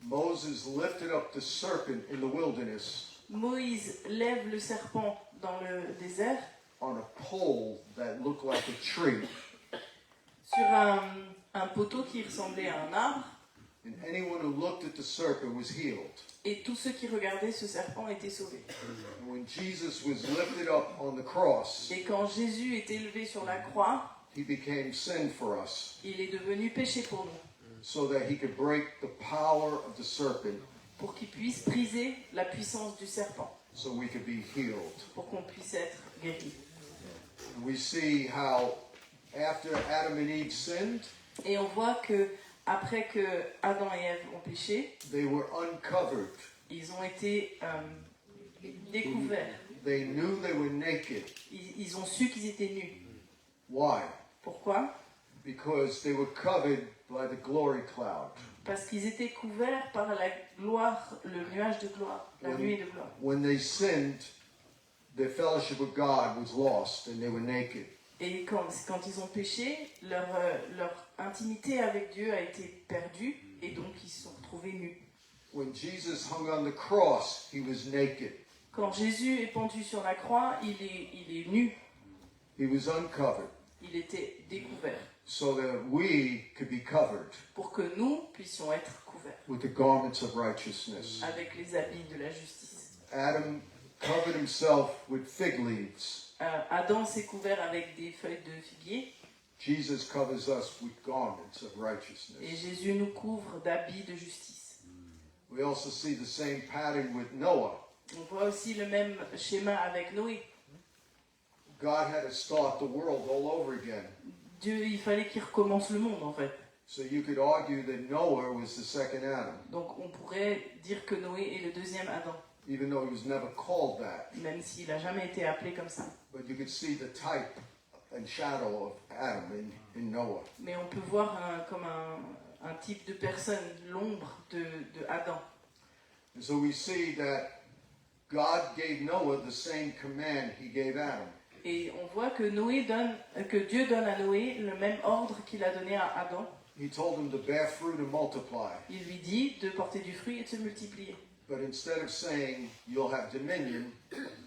Moses lifted up the serpent in the wilderness Moïse lève le serpent dans le désert on a pole that looked like a tree. sur un poteau qui ressemblait à un arbre, And anyone who looked at the serpent was healed. et tous ceux qui regardaient ce serpent étaient sauvés. And when Jesus was lifted up on the cross, Et quand Jésus est élevé sur la croix, he became sin for us il est devenu péché pour nous, so that he could break the power of the serpent pour qu'il puisse briser la puissance du serpent, so we could be healed. pour qu'on puisse être guéri. And we see how after Adam and Eve sinned, Et on voit que après que Adam et Ève ont péché, they were uncovered. ils ont été découverts. They knew they were naked. Ils ont su qu'ils étaient nus. Why? Pourquoi? Because they were covered by the glory cloud. Parce qu'ils étaient couverts par la gloire, le nuage de gloire, la nuée de gloire. When they sinned, their fellowship with God was lost and they were naked. Et quand ils ont péché, leur intimité avec Dieu a été perdue et donc ils se sont retrouvés nus. When Jesus hung on the cross, he was naked. Quand Jésus est pendu sur la croix, il est nu, He was uncovered il était découvert, so that we could be covered pour que nous puissions être couverts with the garments of righteousness. avec les habits de la justice. Adam covered himself with fig leaves. Adam s'est couvert avec des feuilles de figuier Jesus covers us with garments of et righteousness. Jésus nous couvre d'habits de justice. We also see the same pattern with Noah. On voit aussi le même schéma avec Noé. God had to start the world all over again. Dieu, il fallait qu'il recommence le monde en fait. So you could argue that Noah was the second Adam. Donc on pourrait dire que Noé est le deuxième Adam. even though he was never called that. même s'il n'a jamais été appelé comme ça. But you could see the type and shadow of Adam in Noah. Mais on peut voir comme un type de personne, l'ombre de Adam. And so we see that God gave Noah the same command he gave Adam. Et on voit que Dieu donne à Noé le même ordre qu'il a donné à Adam. He told him to bear fruit and multiply. Il lui dit de porter du fruit et de se multiplier. But instead of saying you'll have dominion,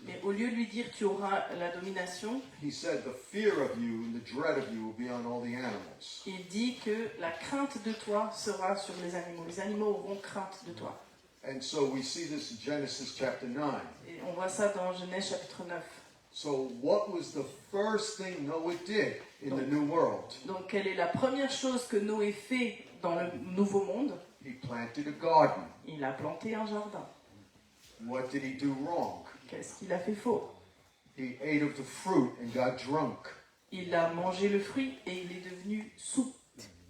Mais au lieu de lui dire tu auras la domination, he said the fear of you and the dread of you will be on all the animals. il dit que la crainte de toi sera sur les animaux. Les animaux auront crainte de toi. And so we see this in Genesis chapter 9. Et on voit ça dans Genèse chapitre 9. So what was the first thing Noah did in the new world? Donc quelle est la première chose que Noé fait dans le nouveau monde? He planted a garden. Il a planté un jardin. What did he do wrong? Qu'est-ce qu'il a fait faux? He ate of the fruit and got drunk. Il a mangé le fruit et il est devenu saoul.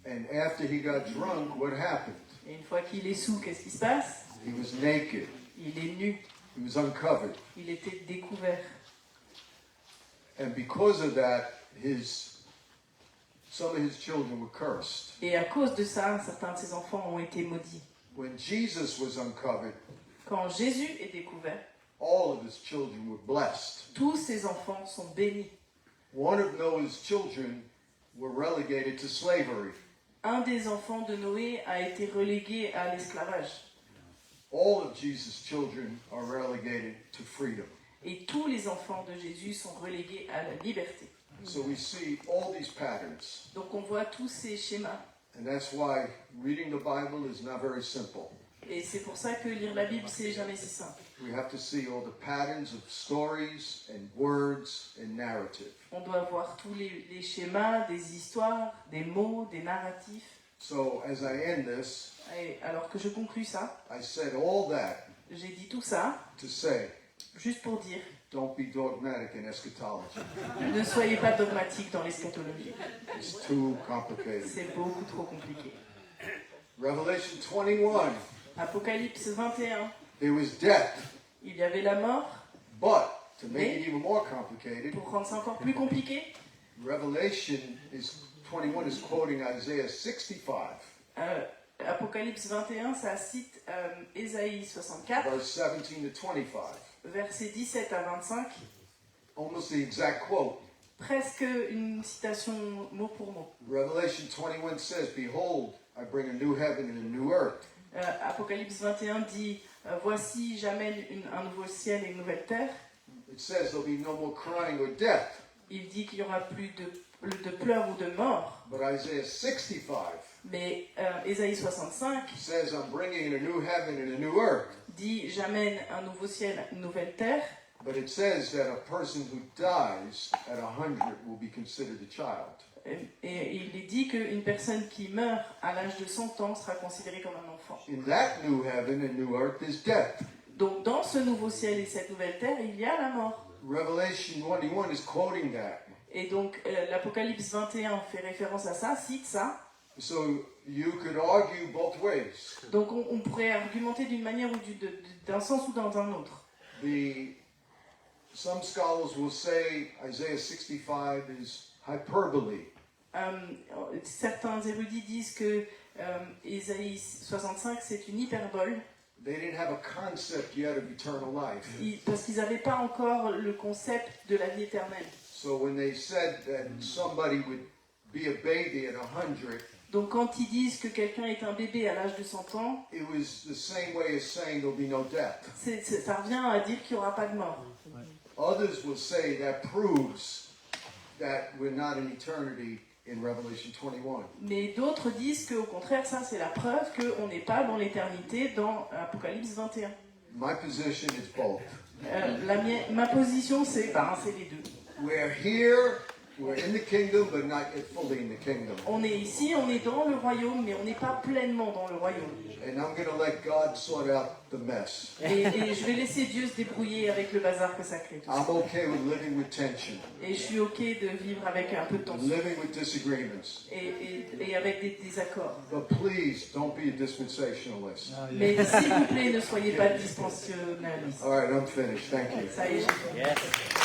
And after he got drunk, what happened? Et une fois qu'il est saoul, qu'est-ce qui se passe? He was naked. Il est nu. He was uncovered. Il était découvert. And because of that, some of his children were cursed. Et à cause de ça, certains de ses enfants ont été maudits. When Jesus was uncovered, Quand Jésus est découvert, all of his children were blessed. tous ses enfants sont bénis. One of Noah's children were relegated to slavery. Un des enfants de Noé a été relégué à l'esclavage. All of Jesus' children are relegated to freedom. Et tous les enfants de Jésus sont relégués à la liberté. So we see all these patterns. Donc on voit tous ces schémas. And that's why reading the Bible is not very simple. Et c'est pour ça que lire la Bible, c'est jamais si simple. We have to see all the patterns of stories and words and narrative. On doit voir tous les schémas, des histoires, des mots, des narratifs. So as I end this, Et alors que je conclus ça, I said all that j'ai dit tout ça to say, juste pour dire, don't be dogmatic in eschatology. ne soyez pas dogmatiques dans l'eschatologie. It's too complicated. C'est beaucoup trop compliqué. Revelation 21, Apocalypse 21, there was death, il y avait la mort. but to make it even more complicated, Pour rendre ça encore plus compliqué, Revelation 21 is quoting Isaiah 65, Apocalypse 21, ça cite Ésaïe 64, verse 17 to 25. versets 17 à 25, Almost the exact quote. presque une citation mot pour mot. Revelation 21 says, behold, I bring a new heaven and a new earth. Apocalypse 21 dit voici j'amène un nouveau ciel et une nouvelle terre. It says there'll be no more crying or death. Il dit qu'il n'y aura plus de pleurs ou de morts. But Isaiah 65 Mais Ésaïe 65 says, I'm bringing a new heaven and a new earth. dit j'amène un nouveau ciel, une nouvelle terre. But it says that a person who dies at 100 will be considered a child. Et il est dit qu'une personne qui meurt à l'âge de 100 ans sera considérée comme un enfant. In that new heaven and new earth is death. Donc dans ce nouveau ciel et cette nouvelle terre, il y a la mort. Revelation 21 is quoting that. Et donc l'Apocalypse 21 fait référence à ça, cite ça. So you could argue both ways. Donc on pourrait argumenter d'une manière ou d'un sens ou dans un autre. Some scholars will say Isaiah 65 is hyperbole. Certains érudits disent que Ésaïe 65 c'est une hyperbole. They didn't have a concept yet of eternal life. Parce qu'ils n'avaient pas encore le concept de la vie éternelle. So when they said that somebody would be a baby at 100, donc quand ils disent que quelqu'un est un bébé à l'âge de 100 ans, it was the same way as saying there'll be no death. Ça revient à dire qu'il n'y aura pas de mort. Others will say that proves that we're not in eternity in Revelation 21. Mais d'autres disent qu'au contraire, ça c'est la preuve qu'on n'est pas dans l'éternité dans Apocalypse 21. My position is both. Ma position c'est les deux. We're here We're in the kingdom, but not yet fully in the kingdom. On est ici, on est dans le royaume, mais on n'est pas pleinement dans le royaume. And I'm going to let God sort out the mess. Et je vais laisser Dieu se débrouiller avec le bazar que ça crée. Tout ça. I'm okay with living with tension, Et je suis ok de vivre avec un peu de tension living with disagreements. et avec des désaccords. But please don't be a dispensationalist. Mais s'il vous plaît, ne soyez pas dispensationnalistes. All right, I'm finished. Thank you. Ça y est, j'ai fini. Yes.